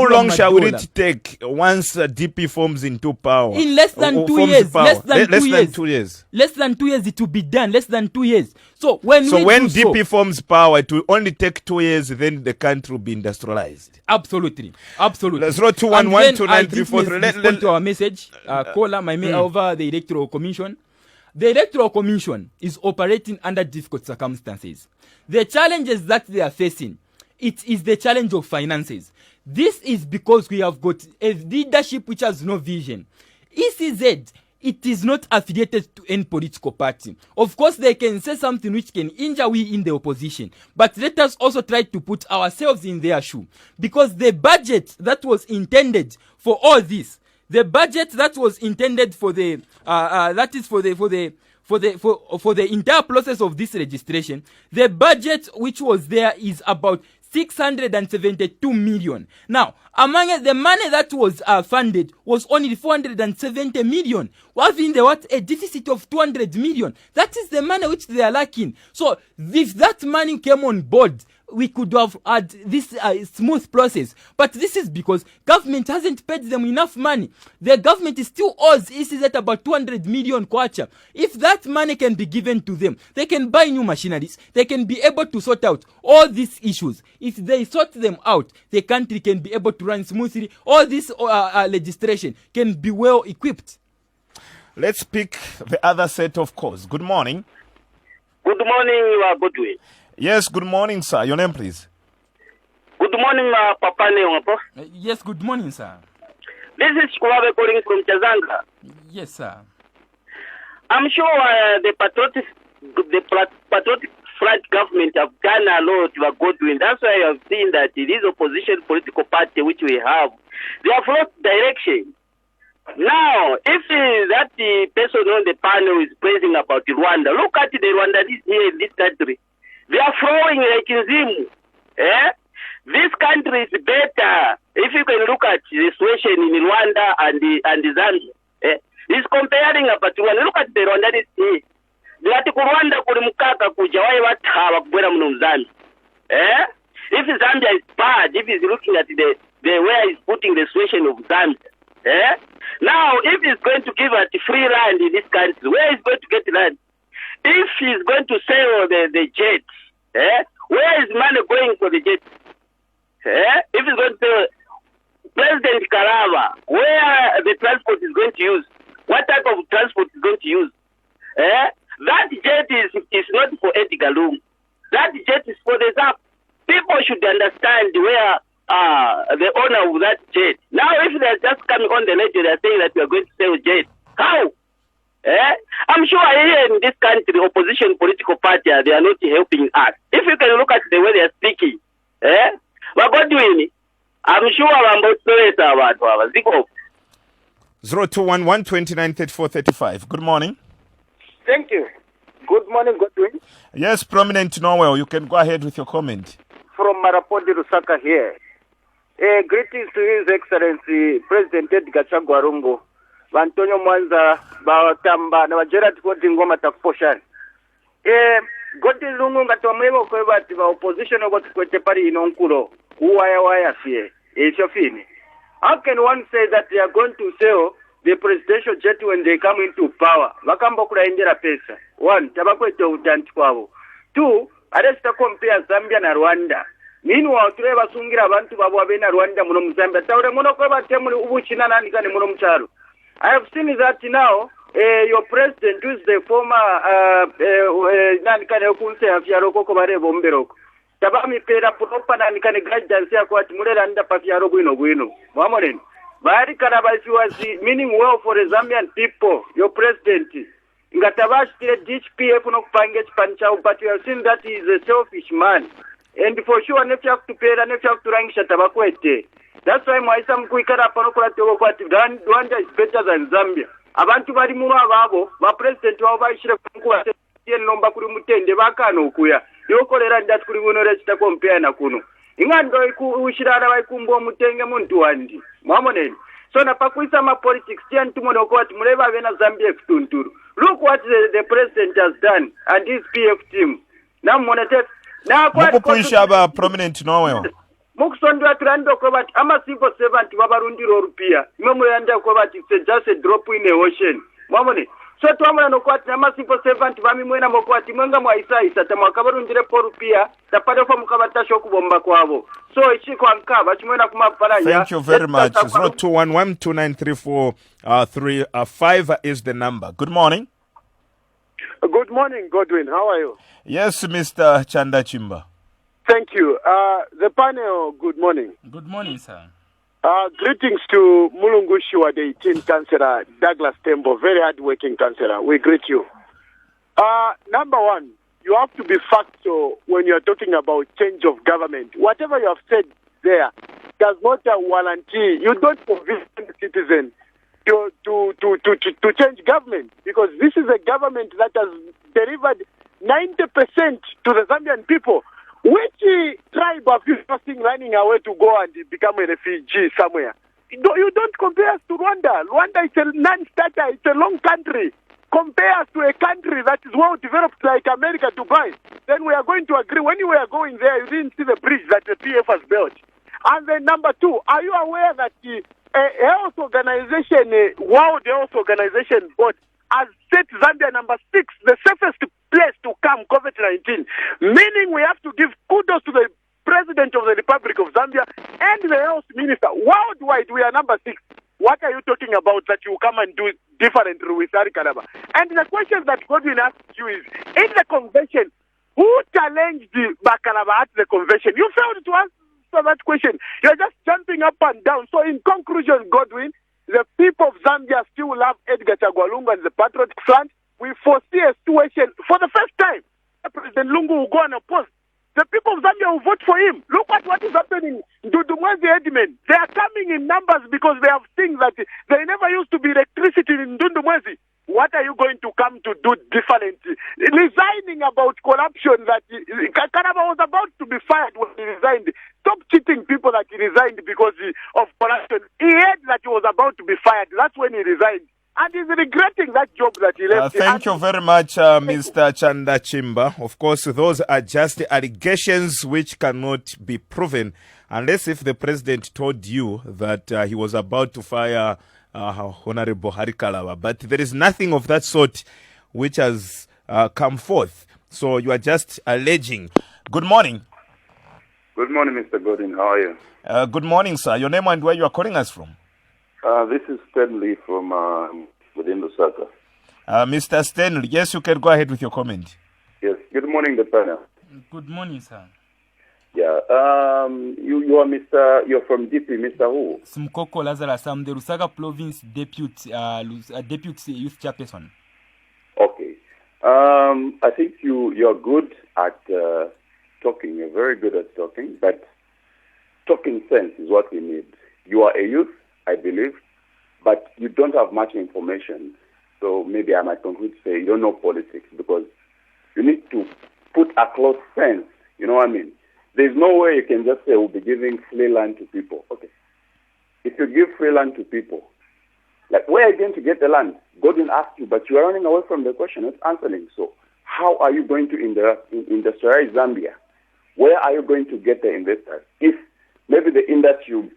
long shall it take once DP forms into power? In less than 2 years. Less than 2 years. Less than 2 years, it will be done. Less than 2 years. So when DP forms power, it will only take 2 years, then the country will be industrialized. Absolutely. Let's roll 211-293-43. Let's to our message, caller, over the Electoral Commission. The Electoral Commission is operating under difficult circumstances. The challenges that they are facing, it is the challenge of finances. This is because we have got a leadership which has no vision. ECZ, it is not affiliated to any political party. Of course, they can say something which can injure we in the opposition. But let us also try to put ourselves in their shoe. Because the budget that was intended for all this, the budget that was intended for the, for the entire process of this registration, the budget which was there is about 672 million. Now, among it, the money that was funded was only 470 million. Having a deficit of 200 million. That is the money which they are lacking. So, if that money came on board, we could have had this smooth process. But this is because government hasn't paid them enough money. The government is still owes ECZ about 200 million kwacha. If that money can be given to them, they can buy new machineries. They can be able to sort out all these issues. If they sort them out, the country can be able to run smoothly. All this legislation can be well equipped. Let's pick the other set of calls. Good morning. Good morning, you are Godwin. Yes, good morning, sir. Your name, please. Good morning, Papa Leopo. Yes, good morning, sir. This is Kuwabe calling from Chazanga. Yes, sir. I'm sure the patriotic flag government have done a lot to Godwin. That's why I have seen that this opposition political party which we have, they have lost direction. Now, if that the person on the panel is praising about Rwanda, look at the Rwandans here in this country. They are flowing like in Zimu. This country is better. If you can look at the situation in Rwanda and Zambia, he's comparing about Rwanda. Look at the Rwandans here. Ngati ku Rwanda kuli mukaka kuja waye watawa kubwera muno Zambia. If Zambia is bad, if he's looking at the where he's putting the situation of Zambia, now if he's going to give us free land in this country, where is going to get land? If he's going to sell the jet, where is money going for the jet? If he's going to sell President Karava, where the transport is going to use, what type of transport is going to use? That jet is not for Edgar Lung. That jet is for the ZAP. People should understand where the owner of that jet. Now, if they're just coming on the ledger, they're saying that we are going to sell jet. How? I'm sure here in this country, the opposition political party, they are not helping us. If you can look at the way they are speaking, we're going to win. I'm sure I'm about to speak of. 0211 29 34 35. Good morning. Thank you. Good morning, Godwin. Yes, Prominent Noel, you can go ahead with your comment. From Marapodi, Lusaka here. Greetings to His Excellency President Edgar Chagwa Lungu, Antonio Mwanza, Batamba, na Gerard Koti Ngoma Takuposhani. Godwin Lungu ngatomwego kwa bati ba opposition ogoti kwete pari inonkulo. Waya fie. Ishofini. How can one say that they are going to sell the presidential jet when they come into power? Wakambo kula indira pesa. One, tabakwete utanti kwabo. Two, aresta compare Zambia na Rwanda. Meanwhile, tule basungira abantu babo abena Rwanda muno Mzambia. Taure muno kwa batemuli ubuchina nani kane muno mcharu. I have seen that now, your president, who is the former, nani kane ukunse afyaroko kubarebo mberoko. Tabami pera putopa nani kane guidance ya kwa timulera nda pafyaroko ino. Mwamoreni. Bahari Karabasi was meaning well for the Zambian people, your president. Ngatabashi tile DHPF no kupange chipanchao, but you have seen that he is a selfish man. And for sure, if you have to pay, and if you have to rank Shatabakwete. That's why Mwaisa Mkuikara Panokula Tegokwati, Rwanda is better than Zambia. Abantu bari muno ababo, ba president wao ishire kuwa nomba kuri mutende bakano kuya. Yokolera ndati kuri buno resta compare na kuno. Ingando ushirara baikumbo mutenge muntu wandi. Mwamoneni. So na pakuisa ma politics tian tumono kwati muleba bena Zambia kutunturu. Look what the president has done and his PF team. Na monete na kwa Mukupuisha Prominent Noel. Mukusondwa turando kwa bati ama civil servant wabarundiro rupia. Imamo yanda kwa bati it's just a drop in the ocean. Mwamone. So tuamuna no kwati ama civil servant vami mwena mokwati mwenga mwaisa tamakabarundire porupia tapade kwa mukabata shoku bomba kwabo. So ichi kwa nkaba chimwena kumaparanya. Thank you very much. 0211 2934 is the number. Good morning. Good morning, Godwin. How are you? Yes, Mr. Chanda Chimba. Thank you. The panel, good morning. Good morning, sir. Greetings to Mulungu Shiwa, the 18th Councillor, Douglas Tembo, very hard-working Councillor. We greet you. Number one, you have to be factual when you're talking about change of government. Whatever you have said there does not guarantee. You don't convince the citizen to change government, because this is a government that has delivered 90% to the Zambian people. Which tribe of you running away to go and become a refugee somewhere? You don't compare us to Rwanda. Rwanda is a non-starter. It's a long country. Compare us to a country that is well developed like America, Dubai. Then we are going to agree. When you were going there, you didn't see the bridge that the PF has built. And then number two, are you aware that the health organization, World Health Organization Board, has set Zambia number 6, the safest place to come COVID-19, meaning we have to give kudos to the President of the Republic of Zambia and the Health Minister. Worldwide, we are number 6. What are you talking about that you come and do differently with Ari Kalaba? And the question that Godwin asked you is, in the convention, who challenged the Bakalaba at the convention? You failed to answer that question. You're just jumping up and down. So in conclusion, Godwin, the people of Zambia still love Edgar Chagwa Lungu and the Patriotic Front. We foresee a situation for the first time. President Lungu will go and oppose. The people of Zambia will vote for him. Look at what is happening. Ndundumwezi Edmen, they are coming in numbers because they have seen that there never used to be electricity in Ndundumwezi. What are you going to come to do differently? Resigning about corruption that Kanaba was about to be fired when he resigned. Stop cheating people that he resigned because of corruption. He heard that he was about to be fired. That's when he resigned. And he's regretting that job that he left. Thank you very much, Mr. Chanda Chimba. Of course, those are just allegations which cannot be proven unless if the president told you that he was about to fire Honorable Harikalaba. But there is nothing of that sort which has come forth. So you are just alleging. Good morning. Good morning, Mr. Godin. How are you? Good morning, sir. Your name and where you are calling us from? This is Stanley from within Lusaka. Mr. Stanley, yes, you can go ahead with your comment. Yes. Good morning, the panel. Good morning, sir. Yeah. You are you're from DP, Mr. Who? Simukoko Lazarous. I'm the Lusaka Province Deputy Youth Chairperson. Okay. I think you're good at talking. You're very good at talking, but talking sense is what we need. You are a youth, I believe, but you don't have much information. So maybe I might conclude to say you don't know politics, because you need to put across sense. You know what I mean? There's no way you can just say we'll be giving free land to people. Okay. If you give free land to people, like, where are you going to get the land? Godwin asked you, but you are running away from the question, not answering. So how are you going to industrialize Zambia? Where are you going to get the investors? If maybe the industry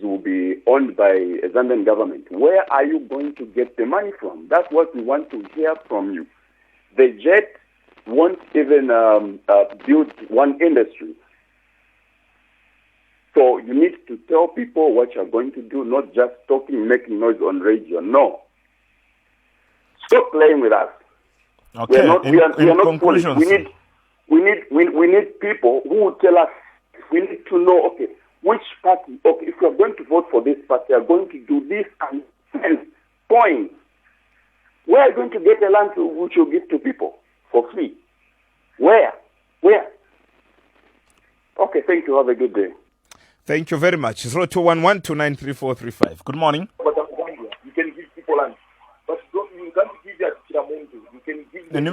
will be owned by a Zambian government, where are you going to get the money from? That's what we want to hear from you. The jet won't even build one industry. So you need to tell people what you're going to do, not just talking, making noise on radio. No. Stop playing with us. Okay. We are not conclusions. We need people who will tell us. We need to know, okay, which party, okay, if you're going to vote for this party, you're going to do this and points. Where are you going to get the land which you give to people for free? Where? Okay, thank you. Have a good day. Thank you very much. 0211293435. Good morning. You can give people land, but you can't give that to Kiramuntu. You can give them...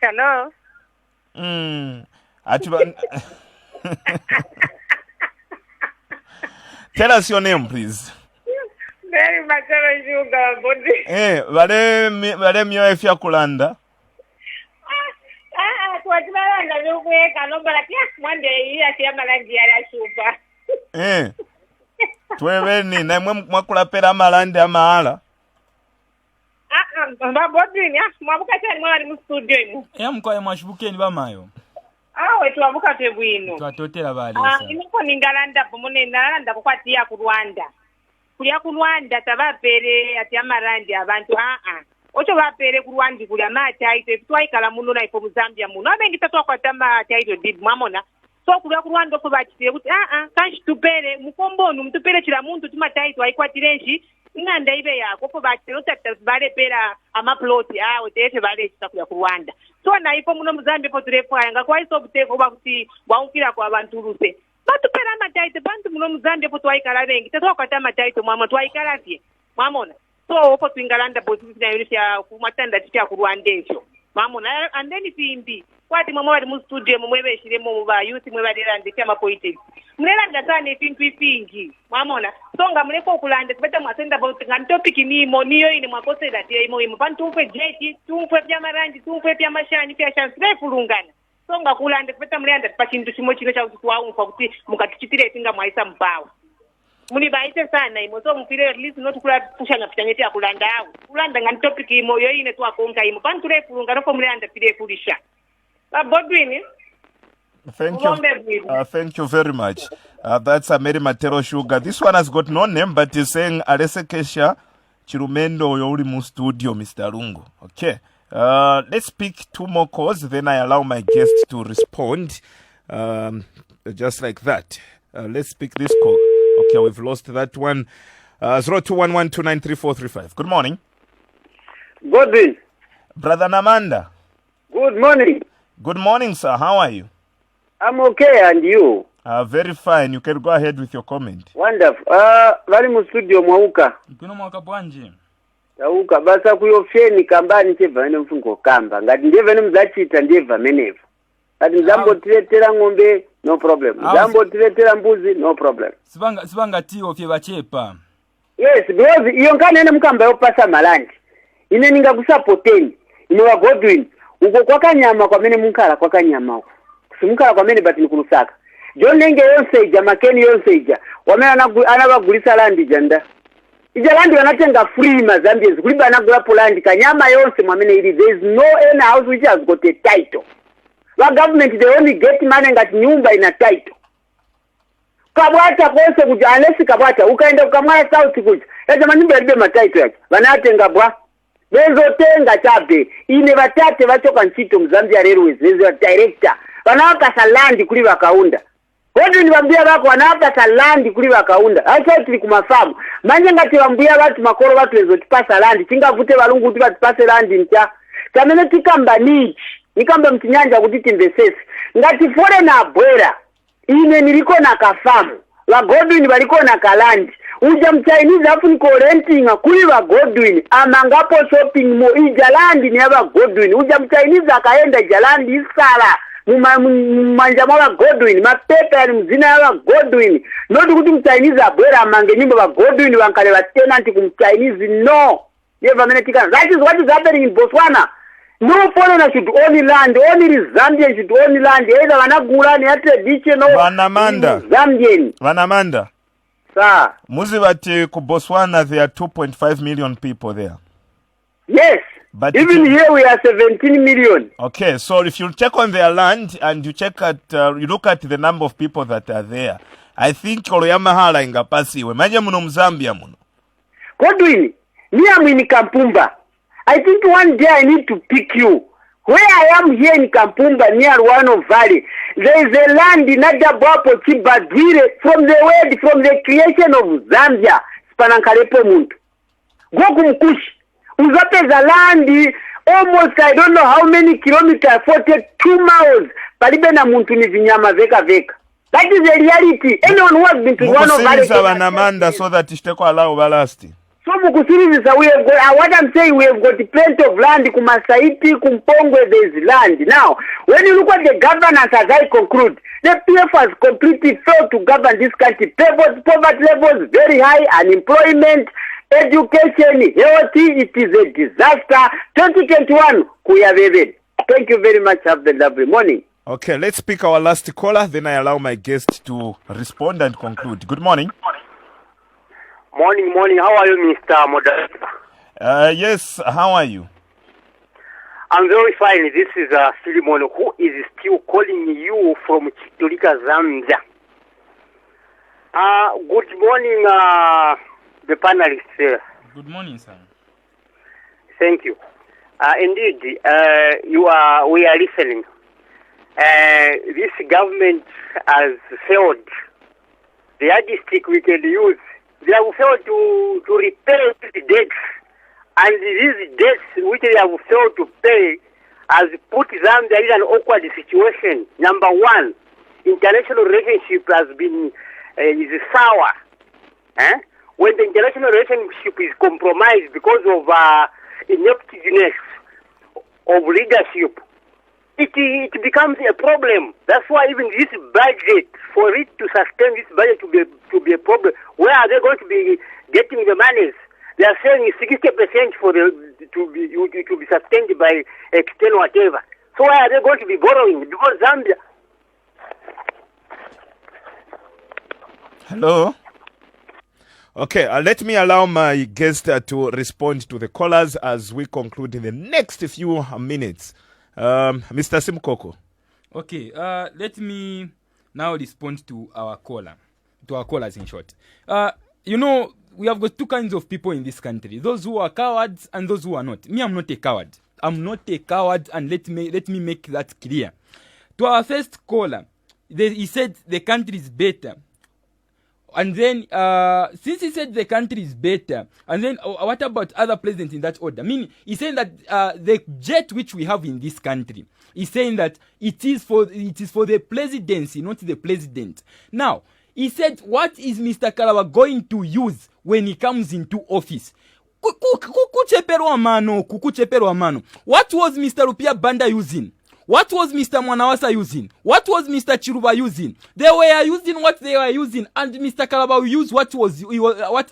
Hello. Tell us your name, please. Very much Vale mio efya kulanda. Tweweni na mwe mwakula pera malande amahala. Mbabodini mwabuka cyane mwari mu studio imu. Mukwaye mwashibukeni bamayo. Twabuka tebwino. Twatotera balesa. Iniko ningalanda pomone nalanda kukwatiya ku Rwanda. Kuya ku Rwanda tabapere ati amarandi abantu ocho bapere ku Rwanda kuli amataito twaikala muno na ifo mu Zambia muno abengisa twakwata amataito deed mwamona so kulya ku Rwanda ko bakitire kuti kanshi tupere mukombono mtupere kila muntu tumataito aikwatire nshi inganda ibe yako ko bakitire utata bale pera amaploti otete bale kitakulya ku Rwanda so na ifo muno mu Zambia po turefa nga kwa iso buteko bakuti bwaukira kwa abantu ruse batupera amataito bantu muno mu Zambia po twaikala bengi twakwata amataito mwamona twaikala fye mwamona so opo twingalanda bozi na yunisha kumatanda ticha ku Rwanda ekyo mamona and then simbi kwati mama bali mu studio mumwe beshiremo mu ba youth mwe badera ndika ma politics mulelanda sana ebintu ifingi mamona so nga muleko okulanda kubeta mwasenda about nga topic nimo niyo ine mwakosera tie imo imo pantumpe jeti tumpe bya marangi tumpe bya mashani bya chance fulungana so nga kulanda kubeta mulenda pashintu chimo chino cha kuti waumfa kuti mukatichitire tinga mwaisa mpawa muni baite sana imo so mfire at least not kula pushanga pitanyeti ya kulanda awu kulanda ngani topic imo yo ine tu akonga imo panture fulunga nofo mulanda pide fulisha Bodwin. Thank you very much. That's a Mary Matero Sugar. This one has got no name, but he's saying Alese Kesha Chirumendo Yori mu studio, Mr. Lungu. Okay. Let's pick 2 more calls, then I allow my guest to respond. Just like that. Let's pick this call. Okay, we've lost that one. 0211293435. Good morning. Godwin. Brother Namanda. Good morning. Good morning, sir. How are you? I'm okay, and you? Very fine. You can go ahead with your comment. Wonderful. Vali mu studio mwauka. Kuno mwauka bwanje. Tauka basa kuyofeni kambani cheva ene mfungo kamba. Ngati ndeve mzachita ndeva menevo. Ngati mzambo tiletera ng'ombe, no problem. Mzambo tiletera mbuzi, no problem. Sibanga tiyo fye bachepa. Yes, because iyo nkane ene mkamba yopasa malandi. Ine ninga kusapoteni. Ine wa Godwin. Uko kwa kanyama kwa mene munkala kwa kanyama uko. Simukala kwa mene bati nikulusaka. John Nenge yonseja, Makeni yonseja. Wame anabagulisa landi janda. Ija landi wanatenga free Mazambians. Kuliba anagulapo landi. Kanyama yonse mwamene ili. There is no any house which has got a title. Wa government they only get money ngati nyumba ina title. Kabwata kose kuja unless kabwata. Ukaenda ukamaya south kuja. Yaja manyumba yalibe matitle yake. Wanatenga bwa. Bezo tenga chabe. Ine batate bachoka nchito Mzambia Railways. Bezo director. Wanawaka salandi kuli wakaunda. Wote nibambia bako wanawaka salandi kuli wakaunda. Acha tuli kumafamu. Manje ngati wambia watu makoro watu wezo tipasa landi. Chinga vute walungu tipa tipase landi ncha. Kamene tikamba nichi. Nikamba mtinyanja kutiti mbesesi. Ngati fore na abwera. Ine niliko na kafamu. Wa Godwin waliko na kalandi. Uja mchainizi hafu niko rentinga kuli wa Godwin. Amangapo shopping mo ijalandi ni haba Godwin. Uja mchainizi akaenda ijalandi isala. Mmanjama wa Godwin. Mapepe ya mzina ya wa Godwin. Noti kuti mchainizi abwera amange nyimbo wa Godwin wankale wa tenanti kumchainizi. No. Yeva menetika. That is what is happening in Botswana. No foreigner should own land. Only Zambian should own land. Either wanagula ni traditional. Vanamanda. Zambian. Vanamanda. Sir. Muzibati ku Botswana there are 2.5 million people there. Yes. But even here we are 17 million. Okay, so if you check on their land and you check at you look at the number of people that are there, I think Oloyamahala ingapasiwe. Maje muno Mzambia muno. Godwin, me am in Kampumba. I think one day I need to pick you. Where I am here in Kampumba near Ruano Valley, there is a land in Adabwapo Chibadwire from the word, from the creation of Zambia, Spanankarepo Muntu. Go kumkush. Uzapeza land almost I don't know how many kilometers, 42 miles. Palibe na muntu ni vinyama veka. That is the reality. Anyone who has been to Ruano Valley. Vanamanda so that ishteko allow balasti. So mukusiriza we have got, what I'm saying, we have got plenty of land, kumasaiti, kumpongwe, there is land. Now, when you look at the governance as I conclude, the PF has completely failed to govern this country. Poverty levels very high, unemployment, education, health, it is a disaster. 2021, kuyabebe. Thank you very much. Have the lovely morning. Okay, let's pick our last caller, then I allow my guest to respond and conclude. Good morning. Morning. How are you, Mr. Moderator? Yes, how are you? I'm very fine. This is Philemon, who is still calling you from Chitolika, Zambia. Good morning, the panelists. Good morning, sir. Thank you. Indeed, we are listening. This government has failed. The yardstick we can use, they have failed to repay the debts. And these debts which they have failed to pay has put Zambia in an awkward situation. Number one, international relationship has been is sour. When the international relationship is compromised because of ineptness of leadership, it becomes a problem. That's why even this budget, for it to sustain this budget to be a problem, where are they going to be getting the monies? They are saying 60% for to be sustained by external whatever. So why are they going to be borrowing? Because Zambia. Hello. Okay, let me allow my guest to respond to the callers as we conclude in the next few minutes. Mr. Simukoko. Okay, let me now respond to our callers in short. We have got two kinds of people in this country: those who are cowards and those who are not. Me, I'm not a coward. I'm not a coward, and let me make that clear. To our first caller, he said the country is better. And then, since he said the country is better, and then what about other presidents in that order? I mean, he's saying that the jet which we have in this country, he's saying that it is for the presidency, not the president. Now, he said, what is Mr. Kalawa going to use when he comes into office? Kukucheperwa mano. What was Mr. Rupia Banda using? What was Mr. Mwanawasa using? What was Mr. Chiruba using? They were using what they were using, and Mr. Kalaba will use what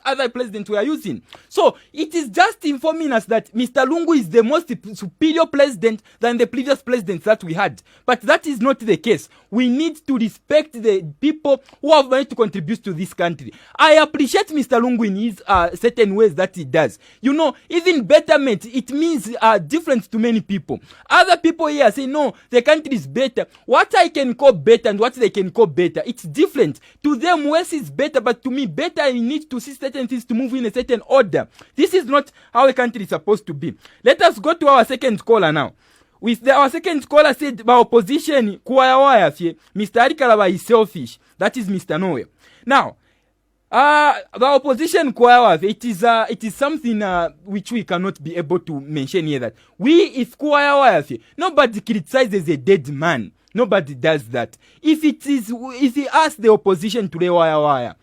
other presidents were using. So it is just informing us that Mr. Lungu is the most superior president than the previous presidents that we had. But that is not the case. We need to respect the people who have managed to contribute to this country. I appreciate Mr. Lungu in his certain ways that he does. Even betterment, it means different to many people. Other people here say, no, the country is better. What I can call better and what they can call better, it's different. To them, West is better, but to me, better, you need to see certain things to move in a certain order. This is not how a country is supposed to be. Let us go to our second caller now. Our second caller said, by opposition, Mr. Arikalaba is selfish. That is Mr. Noel. Now, the opposition it is something which we cannot be able to mention here, that if nobody criticizes a dead man, nobody does that. If he asks the opposition to wire,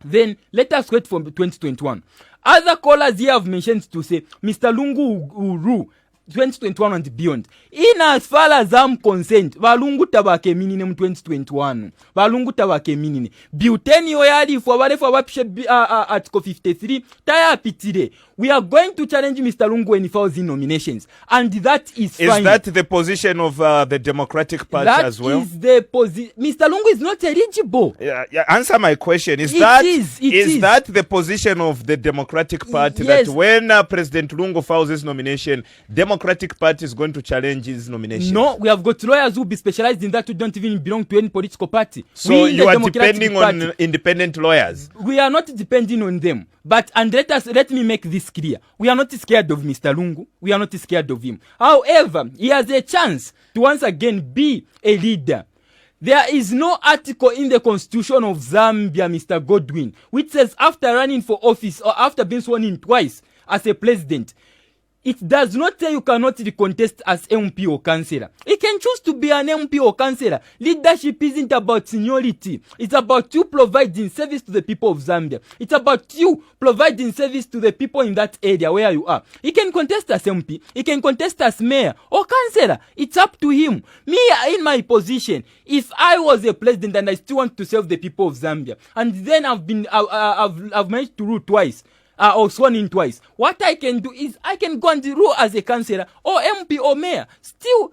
then let us wait for 2021. Other callers here have mentioned to say Mr. Lungu will rule 2021 and beyond. In as far as I'm concerned, balungu tabake minine mu 2021. Balungu tabake minine. Biuteni oyali for wapishe article 53 taya pitire. We are going to challenge Mr. Lungu when he files in nominations, and that is fine. Is that the position of the Democratic Party as well? That is the position. Mr. Lungu is not eligible. Yeah, answer my question. Is that the position of the Democratic Party? Yes. That when President Lungu files his nomination, Democratic Party is going to challenge his nomination? No, we have got lawyers who be specialized in that who don't even belong to any political party. So you are depending on independent lawyers? We are not depending on them. But, and let me make this clear. We are not scared of Mr. Lungu. We are not scared of him. However, he has a chance to once again be a leader. There is no article in the Constitution of Zambia, Mr. Godwin, which says after running for office or after being sworn in twice as a president, it does not say you cannot recontest as MP or councillor. You can choose to be an MP or councillor. Leadership isn't about seniority. It's about you providing service to the people of Zambia. It's about you providing service to the people in that area where you are. He can contest as MP. He can contest as mayor or councillor. It's up to him. Me, in my position, if I was a president and I still want to serve the people of Zambia, and then I've managed to rule twice, or sworn in twice, what I can do is I can go and rule as a councillor or MP or mayor. Still,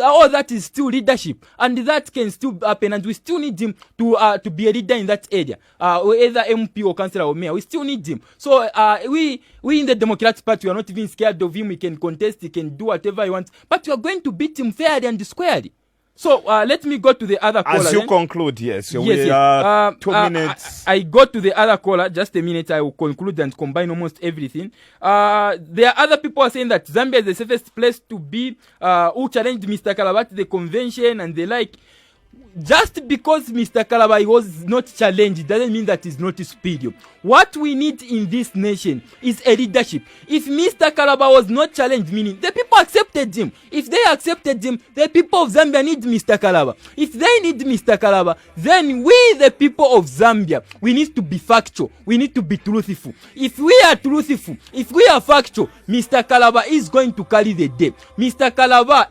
all that is still leadership, and that can still happen, and we still need him to be a leader in that area, either MP or councillor or mayor. We still need him. So we in the Democratic Party, we are not even scared of him. He can contest, he can do whatever he wants, but we are going to beat him fairly and squarely. So let me go to the other caller. As you conclude, yes. Yes, We are 2 minutes. I go to the other caller. Just a minute. I will conclude and combine almost everything. There are other people are saying that Zambia is the safest place to be. Who challenged Mr. Kalaba at the convention and the like. Just because Mr. Kalaba was not challenged doesn't mean that he's not superior. What we need in this nation is a leadership. If Mr. Kalaba was not challenged, meaning the people accepted him. If they accepted him, the people of Zambia need Mr. Kalaba. If they need Mr. Kalaba, then we, the people of Zambia, we need to be factual. We need to be truthful. If we are truthful, if we are factual, Mr. Kalaba is going to carry the day. Mr. Kalaba,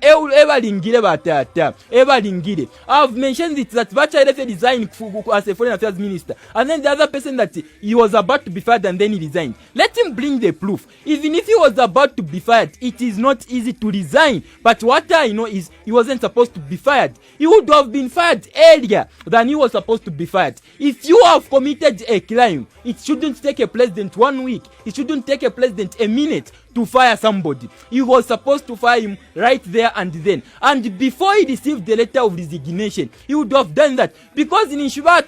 I've mentioned it that Bacha resigned as a foreign affairs minister, and then the other person that he was about to be fired and then he resigned. Let him bring the proof. Even if he was about to be fired, it is not easy to resign. But what I know is he wasn't supposed to be fired. He would have been fired earlier than he was supposed to be fired. If you have committed a crime, it shouldn't take a president 1 week. It shouldn't take a president a minute to fire somebody. He was supposed to fire him right there and then. And before he received the letter of resignation, he would have done that. Because in Inshuba,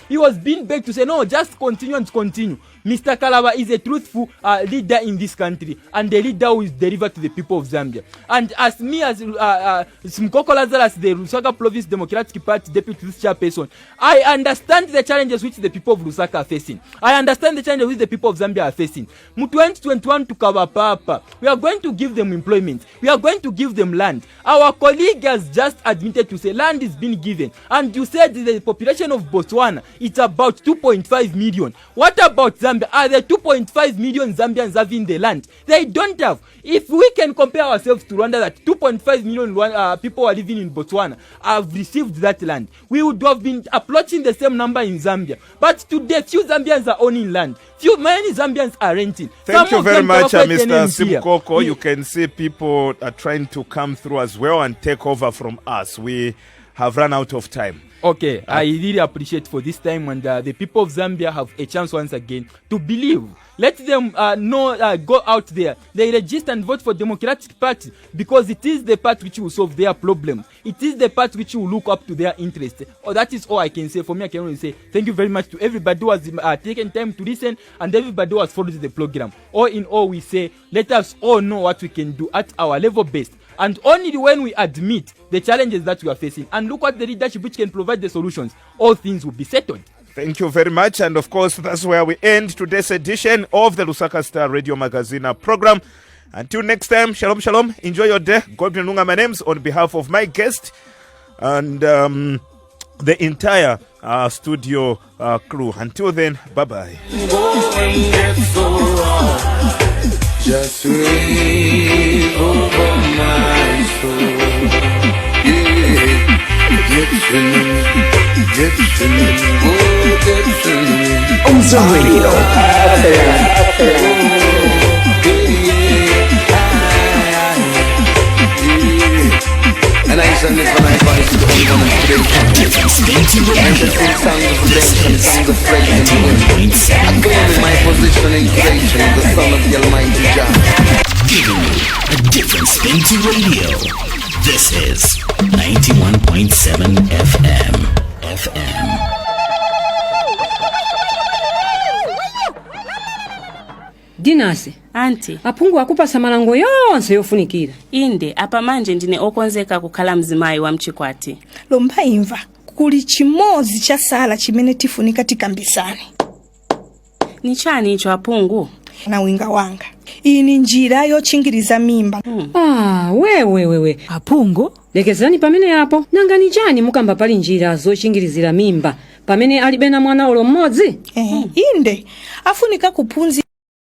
he was being begged to say, no, just continue and continue. Mr. Kalaba is a truthful leader in this country and a leader who is delivered to the people of Zambia. And as me, as Simukoko Lazarous, the Lusaka Province Democratic Party Deputy Chairperson, I understand the challenges which the people of Lusaka are facing. I understand the challenges which the people of Zambia are facing. 2021 to Kawapapa, we are going to give them employment. We are going to give them land. Our colleague has just admitted to say land is being given. And you said the population of Botswana, it's about 2.5 million. What about Zambia? Are there 2.5 million Zambians having the land? They don't have. If we can compare ourselves to Rwanda, that 2.5 million people are living in Botswana have received that land, we would have been approaching the same number in Zambia. But today, few Zambians are owning land. Many Zambians are renting. Thank you very much, Mr. Simukoko. You can see people are trying to come through as well and take over from us. We have run out of time. Okay, I really appreciate for this time, and the people of Zambia have a chance once again to believe. Let them go out there. They register and vote for Democratic Party because it is the party which will solve their problems. It is the party which will look up to their interests. That is all I can say. For me, I can only say thank you very much to everybody who has taken time to listen and everybody who has followed the program. All in all, we say let us all know what we can do at our level best. And only when we admit the challenges that we are facing and look at the leadership which can provide the solutions, all things will be settled. Thank you very much. And of course, that's where we end today's edition of the Lusaka Star Radio Magazine program. Until next time, shalom, shalom. Enjoy your day. Godwin Lunga, my name's on behalf of my guest and the entire studio crew. Until then, bye-bye. Just wave over my soul. Yeah, get to me, oh, get to me. On the radio. And I send it for my voice to all demonstration. And the same sound of redemption, sound of praise and win. I claim my position in creation, the son of the Almighty Jah. Giving you a different spin to radio. This is 91.7 FM. Dinasi anti apungu akupasa malango yonse yofunikira inde apa manje ndine okonzeka kukhala mzimayi wa mchikwati lomba imva kuli chimozi cha sala chimene tifunika tikambisane. Ni chani icho apungu? Na winga wanga iyi ni njira yochingiriza mimba. Wewe apungu lekezani pamene yapo nanga ni chani mukamba pali njira zochingirizira mimba pamene alibena mwana olo mmodzi? Inde afunika kupunzi